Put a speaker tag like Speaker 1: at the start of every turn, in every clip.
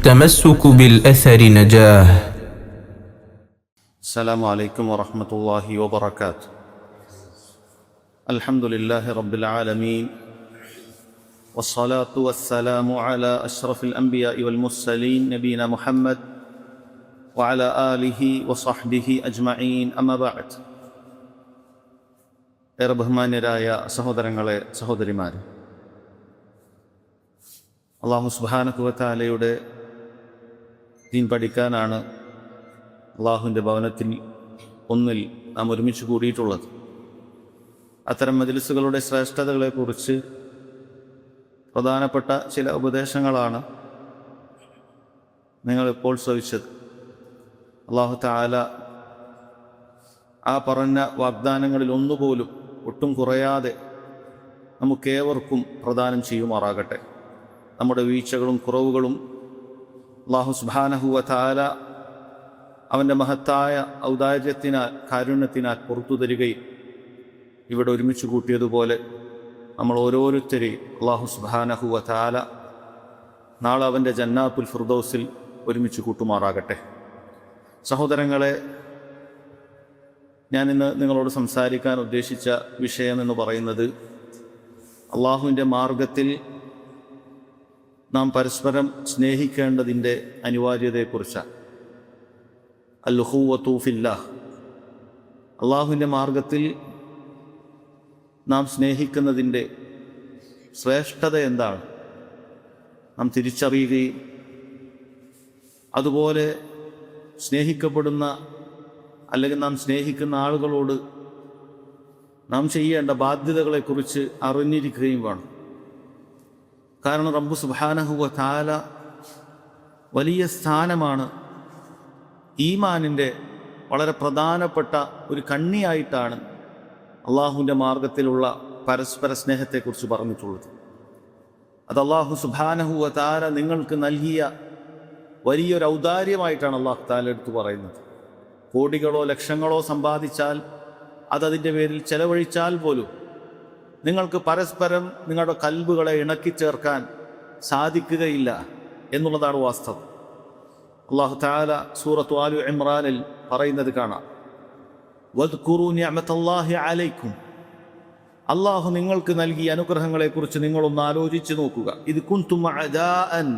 Speaker 1: التمسك بالأثر نجاه.
Speaker 2: السلام عليكم ورحمة الله وبركاته. الحمد لله رب العالمين، والصلاة والسلام على أشرف الأنبياء والمرسلين نبينا محمد وعلى آله وصحبه أجمعين. أما بعد. ഏറെ ബഹുമാന്യരായ സഹോദരങ്ങളെ, സഹോദരിമാരെ, അല്ലാഹു സുബ്ഹാനഹു വ തആലയുടെ ദീൻ പഠിക്കാനാണ് അള്ളാഹുവിൻ്റെ ഭവനത്തിൽ ഒന്നിൽ നാം ഒരുമിച്ച് കൂടിയിട്ടുള്ളത്. അത്തരം മജ്‌ലിസുകളുടെ ശ്രേഷ്ഠതകളെക്കുറിച്ച് പ്രധാനപ്പെട്ട ചില ഉപദേശങ്ങളാണ് നിങ്ങളിപ്പോൾ ശ്രവിച്ചത്. അല്ലാഹു തആല ആ പറഞ്ഞ വാഗ്ദാനങ്ങളിൽ ഒന്നുപോലും ഒട്ടും കുറയാതെ നമുക്കേവർക്കും പ്രദാനം ചെയ്യുമാറാകട്ടെ. നമ്മുടെ വീഴ്ചകളും കുറവുകളും അല്ലാഹു സുബ്ഹാനഹു വ തആല അവൻ്റെ മഹത്തായ ഔദാര്യത്തിനാൽ, കാരുണ്യത്തിനാൽ പുറത്തു തരികയും ഇവിടെ ഒരുമിച്ച് കൂട്ടിയതുപോലെ നമ്മൾ ഓരോരുത്തരെയും അല്ലാഹു സുബ്ഹാനഹു വ തആല നാളെ അവൻ്റെ ജന്നാത്തുൽ ഫിർദൗസിൽ ഒരുമിച്ച് കൂട്ടുമാറാകട്ടെ. സഹോദരങ്ങളെ, ഞാനിന്ന് നിങ്ങളോട് സംസാരിക്കാൻ ഉദ്ദേശിച്ച വിഷയം എന്ന് പറയുന്നത് അള്ളാഹുവിൻ്റെ മാർഗത്തിൽ നാം പരസ്പരം സ്നേഹിക്കേണ്ടതിൻ്റെ അനിവാര്യതയെക്കുറിച്ചാണ്. അൽ-ഉഖുവ്വതു ഫില്ലാഹ്, അള്ളാഹുവിൻ്റെ മാർഗത്തിൽ നാം സ്നേഹിക്കുന്നതിൻ്റെ ശ്രേഷ്ഠത എന്താണ് നാം തിരിച്ചറിയുകയും അതുപോലെ സ്നേഹിക്കപ്പെടുന്ന അല്ലെങ്കിൽ നാം സ്നേഹിക്കുന്ന ആളുകളോട് നാം ചെയ്യേണ്ട ബാധ്യതകളെക്കുറിച്ച് അറിഞ്ഞിരിക്കുകയും വേണം. കാരണം റബ്ബ് സുബ്ഹാനഹു വ തആല വലിയ സ്ഥാനമാണ് ഈമാനിൻ്റെ വളരെ പ്രധാനപ്പെട്ട ഒരു കണ്ണിയായിട്ടാണ് അള്ളാഹുവിൻ്റെ മാർഗത്തിലുള്ള പരസ്പര സ്നേഹത്തെക്കുറിച്ച് പറഞ്ഞിട്ടുള്ളത്. അത് അള്ളാഹു സുബ്ഹാനഹു വ തആല നിങ്ങൾക്ക് നൽകിയ വലിയൊരു ഔദാര്യമായിട്ടാണ് അള്ളാഹു തആല എടുത്തു പറയുന്നത്. കോടികളോ ലക്ഷങ്ങളോ സമ്പാദിച്ചാൽ, അതതിൻ്റെ പേരിൽ ചെലവഴിച്ചാൽ പോലും നിങ്ങൾക്ക് പരസ്പരം നിങ്ങളുടെ കൽബുകളെ ഇണക്കിച്ചേർക്കാൻ സാധിക്കുകയില്ല എന്നുള്ളതാണ് വാസ്തവം. അല്ലാഹു തആല സൂറത്തു ആലു ഇമ്രാനിൽ പറയുന്നത് കാണാം, വദ്കുറൂ നിഅമത്തല്ലാഹി അലൈക്കും, അള്ളാഹു നിങ്ങൾക്ക് നൽകിയ അനുഗ്രഹങ്ങളെക്കുറിച്ച് നിങ്ങളൊന്ന് ആലോചിച്ച് നോക്കുക. ഇത് കുൻതും അദാഅൻ,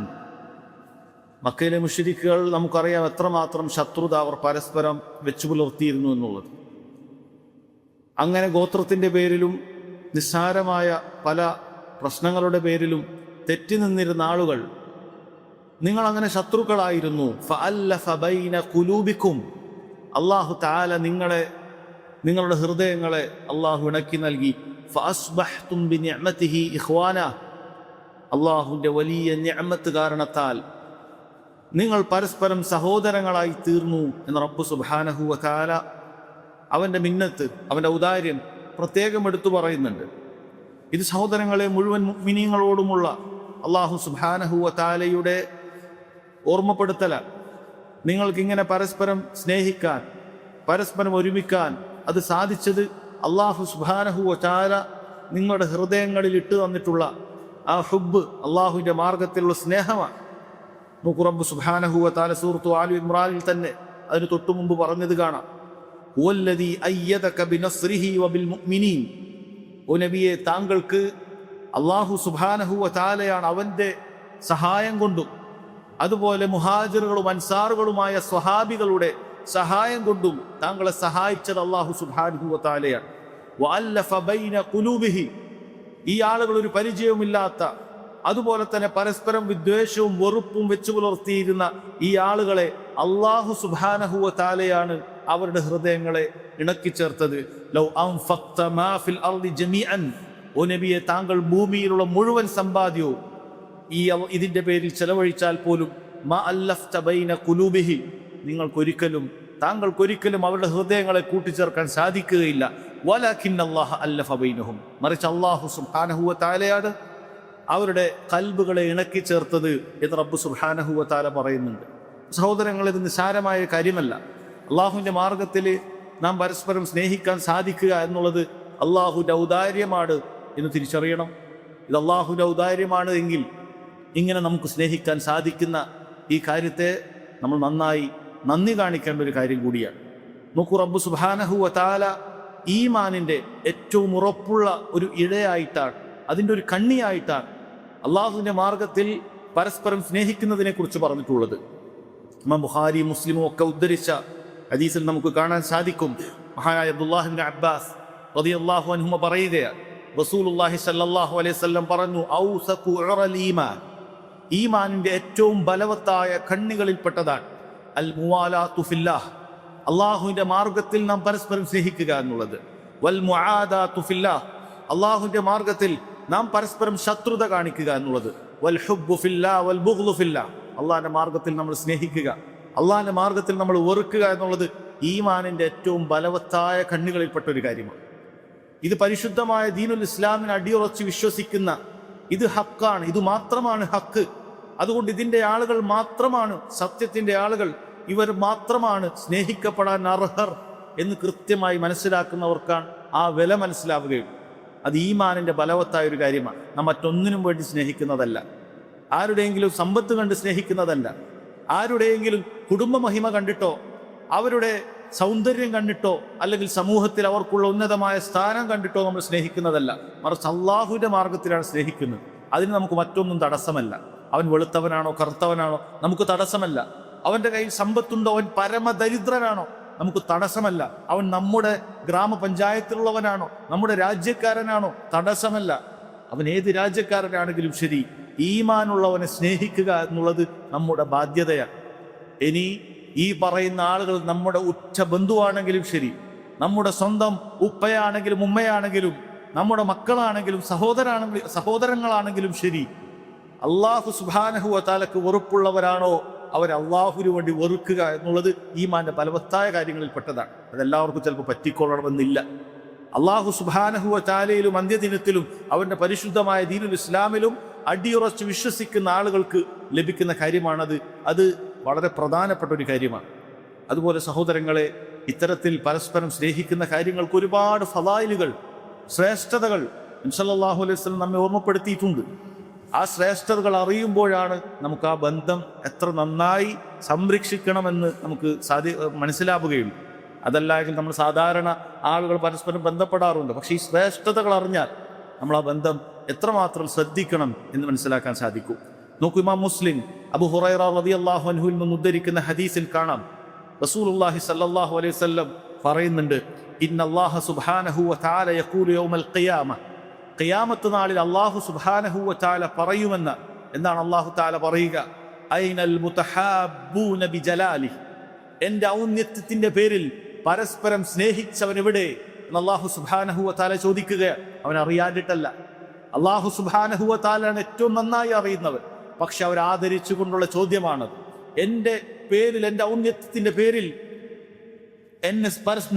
Speaker 2: മക്കയിലെ മുശ്രിക്കുകൾ നമുക്കറിയാം എത്രമാത്രം ശത്രുത അവർ പരസ്പരം വെച്ചു പുലർത്തിയിരുന്നു എന്നുള്ളത്. അങ്ങനെ ഗോത്രത്തിൻ്റെ പേരിലും നിസ്സാരമായ പല പ്രശ്നങ്ങളുടെ പേരിലും തെറ്റി നിന്നിരുന്ന ആളുകൾ നിങ്ങളങ്ങനെ ശത്രുക്കളായിരുന്നു. ഫഅല്ലഫ ബൈന ഖുലൂബിക്കും, അല്ലാഹു തആല നിങ്ങളുടെ ഹൃദയങ്ങളെ അല്ലാഹു ഇണക്കി നൽകി. ഫഅസ്ബഹ്തും ബിനിഅമതിഹി ഇഖ്വാന, അല്ലാഹുവിൻ്റെ വലിയ നിഅമത്ത് കാരണത്താൽ നിങ്ങൾ പരസ്പരം സഹോദരങ്ങളായി തീർന്നു എന്ന് റബ്ബ് സുബ്ഹാനഹു വ തആല അവൻ്റെ മിന്നത്ത്, അവൻ്റെ ഔദാര്യം പ്രത്യേകം എടുത്തു പറയുന്നുണ്ട്. ഇത് സഹോദരങ്ങളെ മുഴുവൻ മുഅ്മിനീങ്ങളോടുമുള്ള അല്ലാഹു സുബ്ഹാനഹു വ തആലയുടെ ഓർമ്മപ്പെടുത്തലാണ്. നിങ്ങൾക്കിങ്ങനെ പരസ്പരം സ്നേഹിക്കാൻ, പരസ്പരം ഒരുമിക്കാൻ അത് സാധിച്ചത് അല്ലാഹു സുബ്ഹാനഹു വ തആല നിങ്ങളുടെ ഹൃദയങ്ങളിൽ ഇട്ട് തന്നിട്ടുള്ള ആ ഹുബ്ബ്, അല്ലാഹുവിൻ്റെ മാർഗത്തിലുള്ള സ്നേഹമാണ്. നോക്കൂ, റബ്ബ് സുബ്ഹാനഹു വ തആല സൂറത്തു ആലു ഇമ്രാനിൽ തന്നെ അതിന് തൊട്ടു മുമ്പ് പറഞ്ഞത് കാണാം, ഹുവല്ലദീ അയ്യദക ബിനസ്രിഹി വബിൽ മുഅ്മിനീൻ, ഓ നബിയെ, താങ്കൾക്ക് അല്ലാഹു സുബ്ഹാനഹു വ തആലയാണ് അവൻ്റെ സഹായം കൊണ്ടും അതുപോലെ മുഹാജിറുകളും അൻസാറുകളുമായ സ്വഹാബികളുടെ സഹായം കൊണ്ടും താങ്കളെ സഹായിച്ചത് അല്ലാഹു സുബ്ഹാനഹു വ തആലയാണ്. വഅല്ലഫ ബൈന ഖുലൂബിഹി, ഈ ആളുകൾ ഒരു പരിചയവുമില്ലാത്ത, അതുപോലെ തന്നെ പരസ്പരം വിദ്വേഷവും വെറുപ്പും വെച്ചു പുലർത്തിയിരുന്ന ഈ ആളുകളെ അല്ലാഹു സുബ്ഹാനഹു വ തആലയാണ് അവരുടെ ഹൃദയങ്ങളെ ഇണക്കിച്ചേർത്തത്. ലൗ അൻഫഖ്ത മാ ഫിൽ അർളി ജമീഅൻ, ഓ നബിയെ, താങ്കൾ ഭൂമിയിലുള്ള മുഴുവൻ സമ്പാദ്യവും ഇതിൻ്റെ പേരിൽ ചെലവഴിച്ചാൽ പോലും മാ അല്ലഫ്ത ബൈന ഖുലൂബിഹി, താങ്കൾക്കൊരിക്കലും അവരുടെ ഹൃദയങ്ങളെ കൂട്ടിച്ചേർക്കാൻ സാധിക്കുകയില്ല. വലാകിന്നല്ലാഹ അല്ലഫ ബൈനഹും, മറിച്ച് അല്ലാഹു സുബ്ഹാനഹു വ തആലയാണ് അവരുടെ കൽബുകളെ ഇണക്കി ചേർത്തത് എന്ന് റബ്ബ് സുബ്ഹാനഹു വ തആല പറയുന്നുണ്ട്. സഹോദരങ്ങൾ, ഇത് നിസ്സാരമായ കാര്യമല്ല. അള്ളാഹുവിൻ്റെ മാർഗത്തിൽ നാം പരസ്പരം സ്നേഹിക്കാൻ സാധിക്കുക എന്നുള്ളത് അള്ളാഹുവിൻ്റെ ഔദാര്യമാണ് എന്ന് തിരിച്ചറിയണം. ഇത് അള്ളാഹുവിൻ്റെ ഔദാര്യമാണ് എങ്കിൽ ഇങ്ങനെ നമുക്ക് സ്നേഹിക്കാൻ സാധിക്കുന്ന ഈ കാര്യത്തെ നമ്മൾ നന്നായി നന്ദി കാണിക്കേണ്ട ഒരു കാര്യം കൂടിയാണ്. നോക്കൂ, റബ്ബ് സുബ്ഹാനഹു വ തആല ഈമാനിൻ്റെ ഏറ്റവും ഉറപ്പുള്ള ഒരു ഇഴയായിട്ടാണ്, അതിൻ്റെ ഒരു കണ്ണിയായിട്ടാണ് അള്ളാഹുവിൻ്റെ മാർഗത്തിൽ പരസ്പരം സ്നേഹിക്കുന്നതിനെ കുറിച്ച് പറഞ്ഞിട്ടുള്ളത്. ഇമാം ബുഖാരി മുസ്ലിമും ഒക്കെ ഉദ്ധരിച്ച ഹദീസിൽ നമുക്ക് കാണാൻ സാധിക്കും. മഹാനായ അബ്ദുല്ലാഹി ഇബ്നു അബ്ബാസ് റളിയല്ലാഹു അൻഹുമ പറയുകയാണ്, റസൂലുള്ളാഹി സ്വല്ലല്ലാഹു അലൈഹി വസല്ലം പറഞ്ഞു, ഔസഖു ഉറൽ ഈമാൻ, ഈമാനിൻ്റെ ഏറ്റവും ബലവത്തായ കണ്ണികളിൽപ്പെട്ടതാണ് അൽ മുവാലാത്തു ഫില്ലാഹ്, അള്ളാഹുവിൻ്റെ മാർഗത്തിൽ നാം പരസ്പരം സ്നേഹിക്കുക എന്നുള്ളത്. വൽ മുആദാത്തു ഫില്ലാഹ്, അള്ളാഹുവിൻ്റെ മാർഗത്തിൽ നാം പരസ്പരം ശത്രുത കാണിക്കുക എന്നുള്ളത്. വൽ ഹുബ്ബു ഫില്ലാഹ് വൽ ബുഗ്ളു ഫില്ലാഹ്, അള്ളാഹിൻ്റെ മാർഗത്തിൽ നമ്മൾ സ്നേഹിക്കുക, അള്ളാഹിൻ്റെ മാർഗത്തിൽ നമ്മൾ വെറുക്കുക എന്നുള്ളത് ഈമാനിൻ്റെ ഏറ്റവും ബലവത്തായ കണ്ണുകളിൽപ്പെട്ട ഒരു കാര്യമാണ്. ഇത് പരിശുദ്ധമായ ദീനുൽ ഇസ്ലാമിനെ അടിയുറച്ച് വിശ്വസിക്കുന്ന, ഇത് ഹക്കാണ്, ഇത് മാത്രമാണ് ഹക്ക്, അതുകൊണ്ട് ഇതിൻ്റെ ആളുകൾ മാത്രമാണ് സത്യത്തിൻ്റെ ആളുകൾ, ഇവർ മാത്രമാണ് സ്നേഹിക്കപ്പെടാൻ അർഹർ എന്ന് കൃത്യമായി മനസ്സിലാക്കുന്നവർക്കാണ് ആ വില മനസ്സിലാവുകയുള്ളൂ. അത് ഈമാനിൻ്റെ ബലവത്തായ ഒരു കാര്യമാണ്. നാം മറ്റൊന്നിനും വേണ്ടി സ്നേഹിക്കുന്നതല്ല, ആരുടെയെങ്കിലും സമ്പത്ത് കണ്ട് സ്നേഹിക്കുന്നതല്ല, ആരുടെയെങ്കിലും കുടുംബ മഹിമ കണ്ടിട്ടോ അവരുടെ സൗന്ദര്യം കണ്ടിട്ടോ അല്ലെങ്കിൽ സമൂഹത്തിൽ അവർക്കുള്ള ഉന്നതമായ സ്ഥാനം കണ്ടിട്ടോ നമ്മൾ സ്നേഹിക്കുന്നതല്ല. മറിച്ച് അള്ളാഹുവിൻ്റെ മാർഗത്തിലാണ് സ്നേഹിക്കുന്നത്. അതിന് നമുക്ക് മറ്റൊന്നും തടസ്സമല്ല. അവൻ വെളുത്തവനാണോ കറുത്തവനാണോ നമുക്ക് തടസ്സമല്ല. അവൻ്റെ കയ്യിൽ സമ്പത്തുണ്ടോ, അവൻ പരമദരിദ്രനാണോ നമുക്ക് തടസ്സമല്ല. അവൻ നമ്മുടെ ഗ്രാമപഞ്ചായത്തിലുള്ളവനാണോ നമ്മുടെ രാജ്യക്കാരനാണോ തടസ്സമല്ല. അവൻ ഏത് രാജ്യക്കാരനാണെങ്കിലും ശരി, ഈമാനുള്ളവനെ സ്നേഹിക്കുക എന്നുള്ളത് നമ്മുടെ ബാധ്യതയാണ്. ഇനി ഈ പറയുന്ന ആളുകൾ നമ്മുടെ ഉറ്റ ബന്ധുവാണെങ്കിലും ശരി, നമ്മുടെ സ്വന്തം ഉപ്പയാണെങ്കിലും ഉമ്മയാണെങ്കിലും നമ്മുടെ മക്കളാണെങ്കിലും സഹോദരങ്ങളാണെങ്കിലും ശരി, അള്ളാഹു സുബ്ഹാനഹു വ തആലക്ക് വെറുപ്പുള്ളവരാണോ അവർ അള്ളാഹുവിന് വേണ്ടി വെറുക്കുക എന്നുള്ളത് ഈമാന്റെ ബലവത്തായ കാര്യങ്ങളിൽ പെട്ടതാണ്. അതെല്ലാവർക്കും ചിലപ്പോൾ പറ്റിക്കൊള്ളണമെന്നില്ല. അള്ളാഹു സുബ്ഹാനഹു വ തആലയിലും അന്ത്യദിനത്തിലും അവൻ്റെ പരിശുദ്ധമായ ദീനുൽ ഇസ്ലാമിലും അടിയുറച്ച് വിശ്വസിക്കുന്ന ആളുകൾക്ക് ലഭിക്കുന്ന കാര്യമാണത്. അത് വളരെ പ്രധാനപ്പെട്ട ഒരു കാര്യമാണ്. അതുപോലെ സഹോദരങ്ങളെ, ഇത്തരത്തിൽ പരസ്പരം സ്നേഹിക്കുന്ന കാര്യങ്ങൾക്ക് ഒരുപാട് ഫളായിലുകൾ, ശ്രേഷ്ഠതകൾ നബി സല്ലല്ലാഹു അലൈഹി വസല്ലം നമ്മെ ഓർമ്മപ്പെടുത്തിയിട്ടുണ്ട്. ആ ശ്രേഷ്ഠതകൾ അറിയുമ്പോഴാണ് നമുക്ക് ആ ബന്ധം എത്ര നന്നായി സംരക്ഷിക്കണമെന്ന് നമുക്ക് മനസ്സിലാവുകയുള്ളൂ. അതല്ലെങ്കിൽ നമ്മൾ സാധാരണ ആളുകൾ പരസ്പരം ബന്ധപ്പെടാറുണ്ട്. പക്ഷേ ഈ ശ്രേഷ്ഠതകൾ അറിഞ്ഞാൽ നമ്മൾ ആ ബന്ധം എത്രമാത്രം ശ്രദ്ധിക്കണം എന്ന് മനസ്സിലാക്കാൻ സാധിക്കും. നോക്കൂ, ഇമാം മുസ്ലിം അബൂ ഹുറൈറ റളിയല്ലാഹു അൻഹുവിൽ നിന്ന് ഉദ്ധരിക്കുന്ന ഹദീസിൽ കാണാം, റസൂലുള്ളാഹി സ്വല്ലല്ലാഹു അലൈഹി വസല്ലം പറയുന്നുണ്ട്, ഇന്നല്ലാഹ സുബ്ഹാനഹു വ തആല യഖൂലു യൗമൽ ഖിയാമ, ഖിയാമത്ത് നാളിൽ അല്ലാഹു സുബ്ഹാനഹു വ തആല പറയുമെന്ന്. എന്താണ് അല്ലാഹു തആല പറയുക? ഐനൽ മുതഹാബ്ബൂന ബിജലാലി, എൻ്റെ ഔന്നത്യത്തിൻ്റെ പേരിൽ പരസ്പരം സ്നേഹിച്ചവൻ എവിടെ എന്ന് അല്ലാഹു സുബ്ഹാനഹു വ തആല ചോദിക്കുകയാണ്. അവൻ അറിയാതിട്ടല്ല. അല്ലാഹു സുബ്ഹാനഹു വ തആലയാണ് ഏറ്റവും നന്നായി അറിയുന്നവൻ. പക്ഷെ അവർ ആദരിച്ചുകൊണ്ടുള്ള ചോദ്യമാണത്. എൻ്റെ പേരിൽ, എൻ്റെ ഔന്നത്യത്തിൻ്റെ പേരിൽ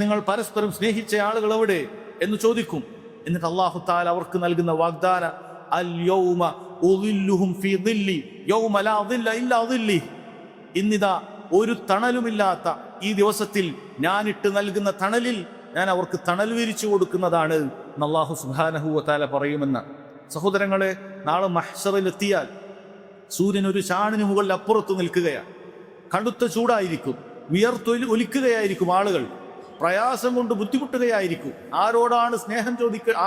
Speaker 2: നിങ്ങൾ പരസ്പരം സ്നേഹിച്ച ആളുകൾ എവിടെ എന്ന് ചോദിക്കും. എന്നിട്ട് അല്ലാഹു തആല അവർക്ക് നൽകുന്ന വാഗ്ദാനം, അൽ യൗമ ഉദില്ലുഹും ഫീ ദില്ലി യൗമ ലാ ദില്ല ഇല്ലാ ദില്ലി, ഇന്നിതാ ഒരു തണലുമില്ലാത്ത ഈ ദിവസത്തിൽ ഞാനിട്ട് നൽകുന്ന തണലിൽ ഞാൻ അവർക്ക് തണൽ വിരിച്ചു കൊടുക്കുന്നതാണ് എന്ന് അല്ലാഹു സുബ്ഹാനഹു വ തആല പറയുമെന്ന്. സഹോദരങ്ങളെ, നാളെ മഹ്ശറിലെത്തിയാൽ സൂര്യൻ ഒരു ചാണിന് മുകളിൽ അപ്പുറത്ത് നിൽക്കുകയാണ്. കടുത്ത ചൂടായിരിക്കും, ഒലിക്കുകയായിരിക്കും, ആളുകൾ പ്രയാസം കൊണ്ട് ബുദ്ധിമുട്ടുകയായിരിക്കും. ആരോടാണ് സ്നേഹം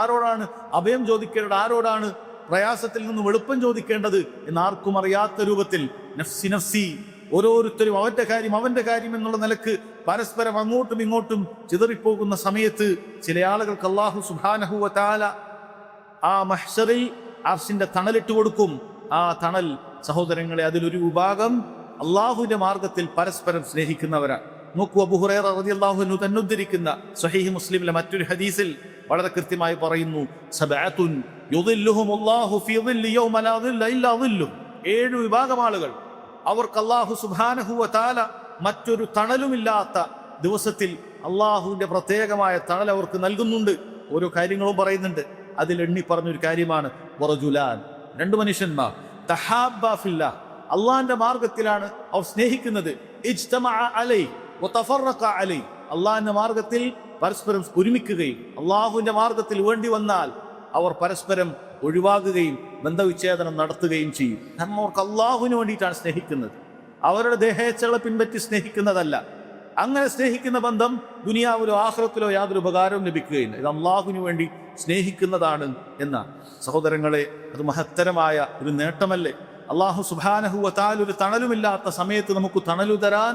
Speaker 2: ആരോടാണ് അഭയം ചോദിക്കേണ്ടത്, ആരോടാണ് പ്രയാസത്തിൽ നിന്നും എളുപ്പം ചോദിക്കേണ്ടത് എന്നാർക്കും അറിയാത്ത രൂപത്തിൽ നഫ്സി നഫ്സി, ഓരോരുത്തരും അവന്റെ കാര്യം എന്നുള്ള നിലക്ക് പരസ്പരം അങ്ങോട്ടും ഇങ്ങോട്ടും ചിതറിപ്പോകുന്ന സമയത്ത് ചില ആളുകൾക്ക് അല്ലാഹു സുബ്ഹാനഹു വ തആല ആ മഹ്ശറിൽ അർശിന്റെ തണലിട്ട് കൊടുക്കും. ആ തണൽ, സഹോദരങ്ങളെ, അതിലൊരു വിഭാഗം അള്ളാഹുവിന്റെ മാർഗത്തിൽ പരസ്പരം സ്നേഹിക്കുന്നവരാണ്. നോക്കൂ, അബൂ ഹുറൈറ റളിയല്ലാഹു അൻഹു തന്നെ ഉദ്ധരിക്കുന്ന സ്വഹീഹ് മുസ്ലിമിലെ മറ്റൊരു ഹദീസിൽ വളരെ കൃത്യമായി പറയുന്നു, സബഅത്തുൻ യുദില്ലുഹുമുല്ലാഹു ഫീ ദില്ലി യൗമ ലാ ദില്ല ഇല്ലാ ദില്ലു, 7 വിഭാഗം ആളുകൾ, അവർക്ക് അല്ലാഹു സുബ്ഹാനഹു വ തആല മറ്റൊരു തണലുമില്ലാത്ത ദിവസത്തിൽ അള്ളാഹുവിന്റെ പ്രത്യേകമായ തണൽ അവർക്ക് നൽകുന്നുണ്ട്. ഓരോ കാര്യങ്ങളും പറയുന്നുണ്ട്. അതിൽ എണ്ണി പറഞ്ഞൊരു കാര്യമാണ് വറജുലാൻ, 2 മനുഷ്യന്മാർ, തഹാബ്ബാ ഫില്ലാഹ്, അള്ളാഹിന്റെ മാർഗത്തിലാണ് അവർ സ്നേഹിക്കുന്നത്, ഇജ്തമഅ അലൈഹി വതഫറഖ അലൈഹി, അള്ളാഹിന്റെ മാർഗത്തിൽ പരസ്പരം ഒരുമിക്കുകയും അള്ളാഹുവിന്റെ മാർഗത്തിൽ വേണ്ടി വന്നാൽ അവർ പരസ്പരം ഒഴിവാകുകയും ബന്ധവിച്ഛേദനം നടത്തുകയും ചെയ്യും. കാരണം അവർക്ക് അള്ളാഹുവിന് വേണ്ടിയിട്ടാണ് സ്നേഹിക്കുന്നത്. അവരുടെ ദേഹേച്ഛകളെ പിൻപറ്റി സ്നേഹിക്കുന്നതല്ല. അങ്ങനെ സ്നേഹിക്കുന്ന ബന്ധം ദുനിയാവിലോ ആഖിറത്തിലോ യാതൊരു ഉപകാരവും ലഭിക്കുകയില്ല. ഇത് അള്ളാഹുവിന് വേണ്ടി സ്നേഹിക്കുന്നതാണ് എന്ന സഹോദരങ്ങളെ, അത് മഹത്തരമായ ഒരു നേട്ടമല്ലേ? അള്ളാഹു സുബ്ഹാനഹു വ തആല ഒരു തണലുമില്ലാത്ത സമയത്ത് നമുക്ക് തണലു തരാൻ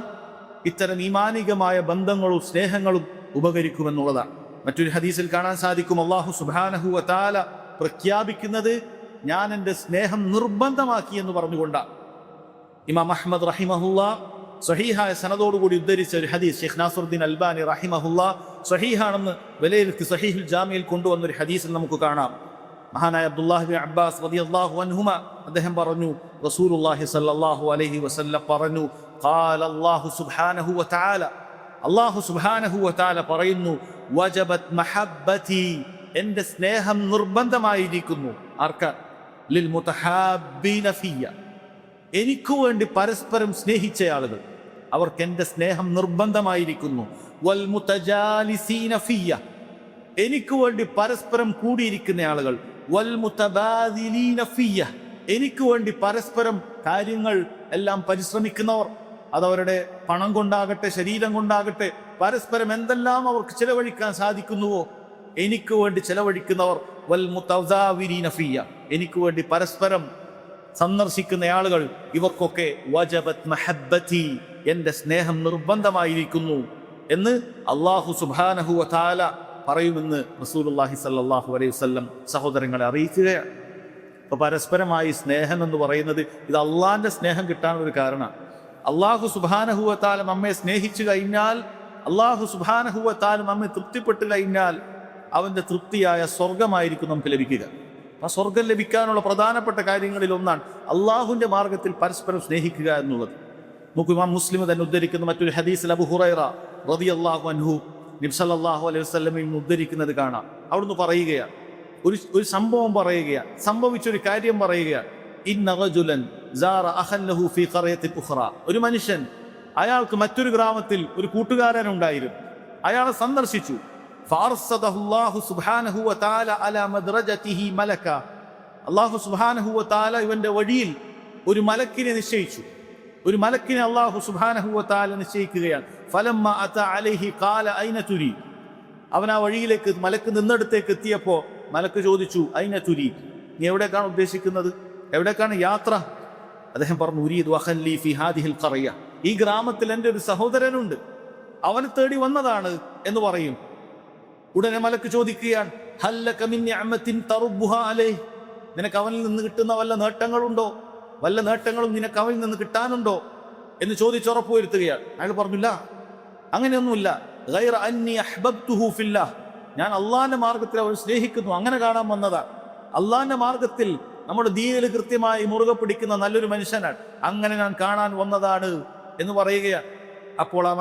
Speaker 2: ഇത്തരം ഈമാനികമായ ബന്ധങ്ങളും സ്നേഹങ്ങളും ഉപകരിക്കുമെന്നുള്ളതാണ്. മറ്റൊരു ഹദീസിൽ കാണാൻ സാധിക്കും, അള്ളാഹു സുബ്ഹാനഹു വ തആല പ്രഖ്യാപിക്കുന്നത് ഞാൻ എൻ്റെ സ്നേഹം നിർബന്ധമാക്കി എന്ന് പറഞ്ഞുകൊണ്ടാണ്. ഇമാം അഹ്മദ് റഹിമഹുല്ലാ സ്വഹീഹായ സനദോടുകൂടി ഉദ്ധരിച്ച ഒരു ഹദീസ് ഷെയ്ഖ് നാസറുദ്ദീൻ അൽബാനി റഹിമഹുല്ലാ സ്വഹീഹാണെന്ന് വിലയിരുത്തി സ്വഹീഹുൽ ജാമിയിൽ കൊണ്ടുവന്നൊരു ഹദീസിൽ നമുക്ക് കാണാം. മഹാനായ അബ്ദുല്ലാഹി ബിൻ അബ്ബാസ് റളിയല്ലാഹു അൻഹുമ അദ്ദേഹം പറഞ്ഞു, റസൂലുള്ളാഹി സ്വല്ലല്ലാഹു അലൈഹി വസല്ലം പറഞ്ഞു, ഖാല അല്ലാഹു സുബ്ഹാനഹു വ തആല, അല്ലാഹു സുബ്ഹാനഹു വ തആല പറയുന്നു, വജബത് മഹബ്ബതി, എൻ്റെ സ്നേഹം നിർബന്ധമായിരിക്കുന്നു. ആർക്കാ? ലിൽ മുതഹാബ്ബീന ഫിയ, എനിക്ക് വേണ്ടി പരസ്പരം സ്നേഹിച്ച ആളുകൾ, അവർക്ക് എൻ്റെ സ്നേഹം നിർബന്ധമായിരിക്കുന്നു. വൽ മുതജാലിസീന ഫിയ, എനിക്ക് വേണ്ടി പരസ്പരം കൂടിയിരിക്കുന്ന ആളുകൾ. വൽ മുതബാദിലീന ഫിയ, എനിക്ക് വേണ്ടി പരസ്പരം കാര്യങ്ങൾ എല്ലാം പരിശ്രമിക്കുന്നവർ, അതവരുടെ പണം കൊണ്ടാകട്ടെ ശരീരം കൊണ്ടാകട്ടെ പരസ്പരം എന്തെല്ലാം അവർക്ക് ചെലവഴിക്കാൻ സാധിക്കുന്നുവോ എനിക്ക് വേണ്ടി ചെലവഴിക്കുന്നവർ. വൽ മുതസാവിരീന ഫിയ, എനിക്ക് വേണ്ടി പരസ്പരം സന്ദർശിക്കുന്ന ആളുകൾ, ഇവർക്കൊക്കെ വജബത് മഹബ്ബതി, എൻ്റെ സ്നേഹം നിർബന്ധമായിരിക്കുന്നു എന്ന് അല്ലാഹു സുബ്ഹാനഹു വ തആല പറയുമെന്ന് റസൂലുള്ളാഹി സ്വല്ലല്ലാഹു അലൈഹി വസല്ലം സഹോദരങ്ങളെ അറിയിക്കുകയാണ്. അപ്പോൾ പരസ്പരമായി സ്നേഹം എന്ന് പറയുന്നത് ഇത് അള്ളാഹിൻ്റെ സ്നേഹം കിട്ടാനൊരു കാരണമാണ്. അല്ലാഹു സുബ്ഹാനഹു വ തആല നമ്മെ സ്നേഹിച്ചു കഴിഞ്ഞാൽ, അല്ലാഹു സുബ്ഹാനഹു വ തആല നമ്മെ തൃപ്തിപ്പെട്ട് കഴിഞ്ഞാൽ അവൻ്റെ തൃപ്തിയായ സ്വർഗമായിരിക്കും നമുക്ക് ലഭിക്കുക. ആ സ്വർഗം ലഭിക്കാനുള്ള പ്രധാനപ്പെട്ട കാര്യങ്ങളിൽ ഒന്നാണ് അള്ളാഹുവിൻ്റെ മാർഗത്തിൽ പരസ്പരം സ്നേഹിക്കുക എന്നുള്ളത്. നമുക്ക് ഇമാം മുസ്ലിം തന്നെ ഉദ്ധരിക്കുന്ന മറ്റൊരു ഹദീസിൽ അബൂ ഹുറൈറ റളിയല്ലാഹു അൻഹു നബി സല്ലല്ലാഹു അലൈഹി വസല്ലമയിൽ നിന്ന് ഉദ്ധരിക്കുന്നത് കാണാം. അവിടുന്ന് പറയുകയാണ്, ഒരു സംഭവം പറയുകയാണ്, സംഭവിച്ചൊരു കാര്യം പറയുകയാണ്. ഇന്ന റജുലൻ സാറ അഖൻ ലഹു ഫീ ഖറയത്തിൻ ഉഖ്റ, ഒരു മനുഷ്യൻ, അയാൾക്ക് മറ്റൊരു ഗ്രാമത്തിൽ ഒരു കൂട്ടുകാരൻ ഉണ്ടായിരുന്നു. അയാളെ സന്ദർശിച്ചു. ഫഅർസദഹുല്ലാഹു സുബ്ഹാനഹു വ തആല അലാ മദ്റജതിഹി മലക, അല്ലാഹു സുബ്ഹാനഹു വ തആല ഇവന്റെ വഴിയിൽ ഒരു മലക്കിനെ നിശ്ചയിച്ചു. ഒരു മലക്കിനെ അല്ലാഹു സുബ്ഹാനഹു വ തആല നിശ്ചയിക്കുകയാണ്. ഫലമ്മ അത അലൈഹി ഖാല ഐന തുരി, അവൻ ആ വഴിയിലേക്ക് മലക്ക് നിന്നിടത്തേക്ക് എത്തിയപ്പോൾ മലക്ക് ചോദിച്ചു, ഐന തുരി, നീ എവിടേക്കാണ് ഉദ്ദേശിക്കുന്നത്, എവിടേക്കാണ് യാത്ര? അദ്ദേഹം പറഞ്ഞു, ഉരീദു അഖൻ ലീ ഫീ ഹാദിഹിൽ ഖറയ, ഈ ഗ്രാമത്തിൽ എൻ്റെ ഒരു സഹോദരനുണ്ട്, അവനെ തേടി വന്നതാണ് എന്ന് പറയും. ഉടനെ മലക്ക് ചോദിക്കുകയാണ്, ഹൽ ലക മിൻ നിഅമത്തിൻ തറുബ്ബുഹാ അലൈഹി, നിനക്ക് അവനിൽ നിന്ന് കിട്ടുന്ന വല്ല നേട്ടങ്ങളുണ്ടോ, വല്ല നേട്ടങ്ങളും നിനക്ക് അവനിൽ നിന്ന് കിട്ടാനുണ്ടോ എന്ന് ചോദിച്ചുറപ്പ് വരുത്തുകയാണ്. അയാൾ പറഞ്ഞില്ല, അങ്ങനെയൊന്നുമില്ല. ഗൈറ അന്നി അഹ്ബബ്തുഹു ഫില്ലാഹ്, ഞാൻ അള്ളാഹിന്റെ മാർഗത്തിൽ അവൻ സ്നേഹിക്കുന്നു, അങ്ങനെ കാണാൻ വന്നതാണ്. അള്ളാഹിന്റെ മാർഗത്തിൽ നമ്മുടെ ദീനിൽ കൃത്യമായി മുറുകെ പിടിക്കുന്ന നല്ലൊരു മനുഷ്യനാണ്, അങ്ങനെ ഞാൻ കാണാൻ വന്നതാണ് എന്ന് പറയുകയാണ്. അപ്പോൾ ആ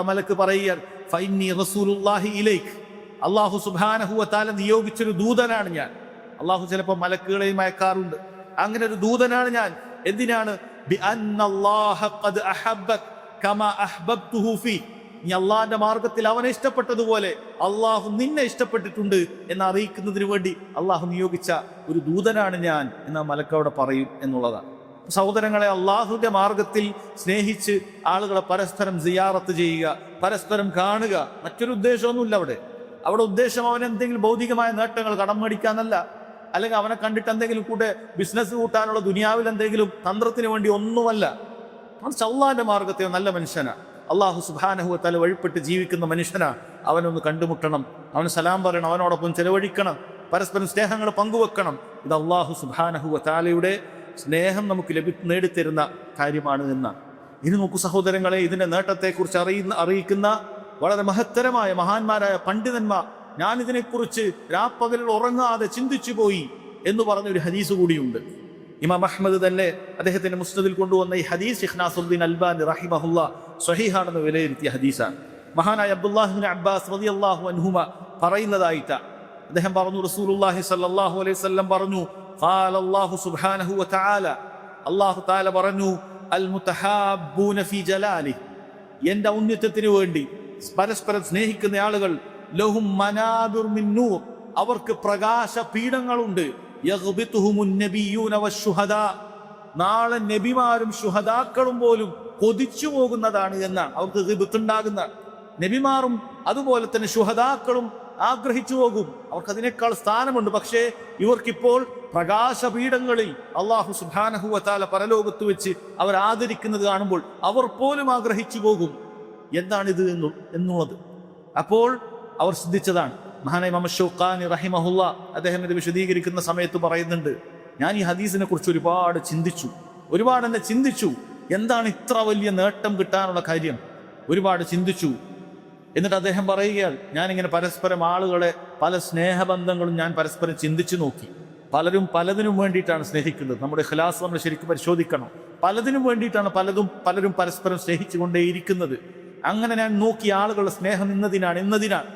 Speaker 2: മലക്ക് പറയുകയാണ് ഫൈന്നി റസൂലുള്ളാഹി ഇലൈക്, അല്ലാഹു സുബ്ഹാനഹു വ തആല നിയോഗിച്ചൊരു ദൂതനാണ് ഞാൻ. അല്ലാഹു ചിലപ്പോൾ മലക്കുകളെയും അയക്കാറുണ്ട്. അങ്ങനെ ഒരു ദൂതനാണ് ഞാൻ. എന്തിനാണ്? ബി അന്നല്ലാഹ ഖദ് അഹബ്ബക കമാ അഹ്ബബ്തുഹു ഫീ, നീ അള്ളാഹിന്റെ മാർഗത്തിൽ അവനെ ഇഷ്ടപ്പെട്ടതുപോലെ അള്ളാഹു നിന്നെ ഇഷ്ടപ്പെട്ടിട്ടുണ്ട് എന്ന് അറിയിക്കുന്നതിന് വേണ്ടി അള്ളാഹു നിയോഗിച്ച ഒരു ദൂതനാണ് ഞാൻ എന്ന് മലക്കവിടെ പറയും എന്നുള്ളതാണ്. സഹോദരങ്ങളെ, അള്ളാഹുവിന്റെ മാർഗത്തിൽ സ്നേഹിച്ച് ആളുകളെ പരസ്പരം സിയാറത്ത് ചെയ്യുക, പരസ്പരം കാണുക, മറ്റൊരു ഉദ്ദേശമൊന്നുമില്ല അവിടെ ഉദ്ദേശം അവൻ എന്തെങ്കിലും ഭൗതികമായ നേട്ടങ്ങൾ കടം മേടിക്കാനല്ല, അല്ലെങ്കിൽ അവനെ കണ്ടിട്ട് എന്തെങ്കിലും കൂടെ ബിസിനസ് കൂട്ടാനുള്ള ദുനിയാവിൽ എന്തെങ്കിലും തന്ത്രത്തിന് വേണ്ടി ഒന്നുമല്ല. അള്ളാഹിന്റെ മാർഗത്തെ നല്ല മനുഷ്യനാ, അള്ളാഹു സുബ്ഹാനഹു വ തആല വഴിപ്പെട്ട് ജീവിക്കുന്ന മനുഷ്യനാ, അവനൊന്ന് കണ്ടുമുട്ടണം, അവന് സലാം പറയണം, അവനോടൊപ്പം ചെലവഴിക്കണം, പരസ്പരം സ്നേഹങ്ങൾ പങ്കുവെക്കണം. ഇത് അള്ളാഹു സുബ്ഹാനഹു വ തആലയുടെ സ്നേഹം നമുക്ക് നേടിത്തരുന്ന കാര്യമാണ് എന്നാണ്. ഇനി നോക്കൂ സഹോദരങ്ങളെ, ഇതിന്റെ നേട്ടത്തെക്കുറിച്ച് അറിയിക്കുന്ന വളരെ മഹത്തരമായ മഹാന്മാരായ പണ്ഡിതന്മാർ, ഞാനിതിനെക്കുറിച്ച് രാപ്പകലിൽ ഉറങ്ങാതെ ചിന്തിച്ചു പോയി എന്ന് പറഞ്ഞൊരു ഹദീസ് കൂടിയുണ്ട്. ഇമാം അഹ്മദ് തന്നെ അദ്ദേഹത്തിന്റെ മുസ്നദിൽ കൊണ്ടുവന്ന ഈ ഹദീസ് ഷെയ്ഖ് നാസറുദ്ദീൻ അൽബാനി റഹിമഹുല്ലാ സ്വഹീഹാണെന്ന് വിലയിരുത്തിയ ഹദീസാണ്. മഹാനായ അബ്ദുല്ലാഹി ഇബ്നു അബ്ബാസ് റളിയല്ലാഹു അൻഹുമ പറയുന്നതായിട്ട് അദ്ദേഹം പറഞ്ഞു, റസൂലുള്ളാഹി സ്വല്ലല്ലാഹു അലൈഹി വസല്ലം പറഞ്ഞു, ഖാല അല്ലാഹു സുബ്ഹാനഹു വ തആല, അല്ലാഹു തആല പറഞ്ഞു, അൽ മുതഹാബ്ബൂന ഫീ ജലാലിഹി, എൻ്റെ ഔന്നത്യത്തിന് വേണ്ടി പരസ്പരം സ്നേഹിക്കുന്ന ആളുകൾ, ലഹും മനാബിർ മിൻ നൂർ, അവർക്ക് പ്രകാശ പീഠങ്ങളുണ്ട്, യഗ്ബിതുഹുമുൻ നബിയ്യൂന വശുഹദാ, നാളെ നബിമാരും ശുഹദാക്കളും പോലും കൊതിച്ചു പോകുന്നതാണ് എന്നാണ്. അവർക്ക് ഗിബത്തുണ്ടാകുന്ന നബിമാരും അതുപോലെ തന്നെ ശുഹദാക്കളും ആഗ്രഹിച്ചു പോകും. അവർക്കതിനേക്കാൾ സ്ഥാനമുണ്ട്. പക്ഷേ ഇവർക്കിപ്പോൾ പ്രകാശപീഠങ്ങളിൽ അള്ളാഹു സുബ്ഹാനഹു വ തആല പരലോകത്ത് വെച്ച് അവർ ആദരിക്കുന്നത് കാണുമ്പോൾ അവർ പോലും ആഗ്രഹിച്ചു പോകും എന്താണിത് എന്നുള്ളത്. അപ്പോൾ അവർ ശ്രദ്ധിച്ചതാണ്. മഹാനായ ഇമാം ഷൗക്കാനി റഹിമഹുല്ലാ അദ്ദേഹം ഇത് വിശദീകരിക്കുന്ന സമയത്ത് പറയുന്നുണ്ട്, ഞാൻ ഈ ഹദീസിനെ കുറിച്ച് ഒരുപാട് എന്നെ ചിന്തിച്ചു. എന്താണ് ഇത്ര വലിയ നേട്ടം കിട്ടാനുള്ള കാര്യം? ഒരുപാട് ചിന്തിച്ചു. എന്നിട്ട് അദ്ദേഹം പറയുകയാണ്, ഞാനിങ്ങനെ പരസ്പരം ആളുകളെ പല സ്നേഹബന്ധങ്ങളും ഞാൻ പരസ്പരം ചിന്തിച്ചു നോക്കി. പലരും പലതിനും വേണ്ടിയിട്ടാണ് സ്നേഹിക്കുന്നത്. നമ്മുടെ ഇഖ്ലാസ് നമ്മൾ ശരിക്കും പരിശോധിക്കണം. പലതിനും വേണ്ടിയിട്ടാണ് പലരും പരസ്പരം സ്നേഹിച്ചു കൊണ്ടേയിരിക്കുന്നത്. അങ്ങനെ ഞാൻ നോക്കി ആളുകളുടെ സ്നേഹം ഇന്നതിനാണ്.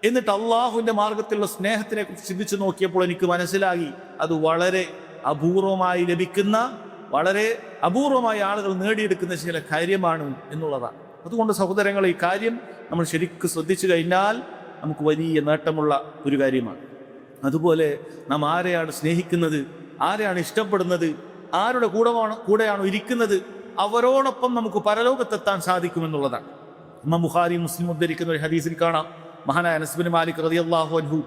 Speaker 2: എന്നിട്ട് അള്ളാഹുവിൻ്റെ മാർഗത്തിലുള്ള സ്നേഹത്തിനെ കുറിച്ച് ചിന്തിച്ചു നോക്കിയപ്പോൾ എനിക്ക് മനസ്സിലായി അത് വളരെ അപൂർവമായി ലഭിക്കുന്ന, വളരെ അപൂർവമായി ആളുകൾ നേടിയെടുക്കുന്ന ചില കാര്യമാണ് എന്നുള്ളതാണ്. അതുകൊണ്ട് സഹോദരങ്ങളെ, ഈ കാര്യം നമ്മൾ ശരിക്കും ശ്രദ്ധിച്ചു കഴിഞ്ഞാൽ നമുക്ക് വലിയ നേട്ടമുള്ള ഒരു കാര്യമാണ്. അതുപോലെ നാം ആരെയാണ് സ്നേഹിക്കുന്നത്, ആരെയാണ് ഇഷ്ടപ്പെടുന്നത്, ആരുടെ കൂടെയാണോ ഇരിക്കുന്നത്, അവരോടൊപ്പം നമുക്ക് പരലോകത്തെത്താൻ സാധിക്കുമെന്നുള്ളതാണ്. ഇമാം ബുഖാരി മുസ്ലിം ഉദ്ധരിക്കുന്ന ഒരു ഹദീസിൽ കാണാം, മഹാനായ അനസ് ബിൻ മാലിക് റളിയല്ലാഹു അൻഹു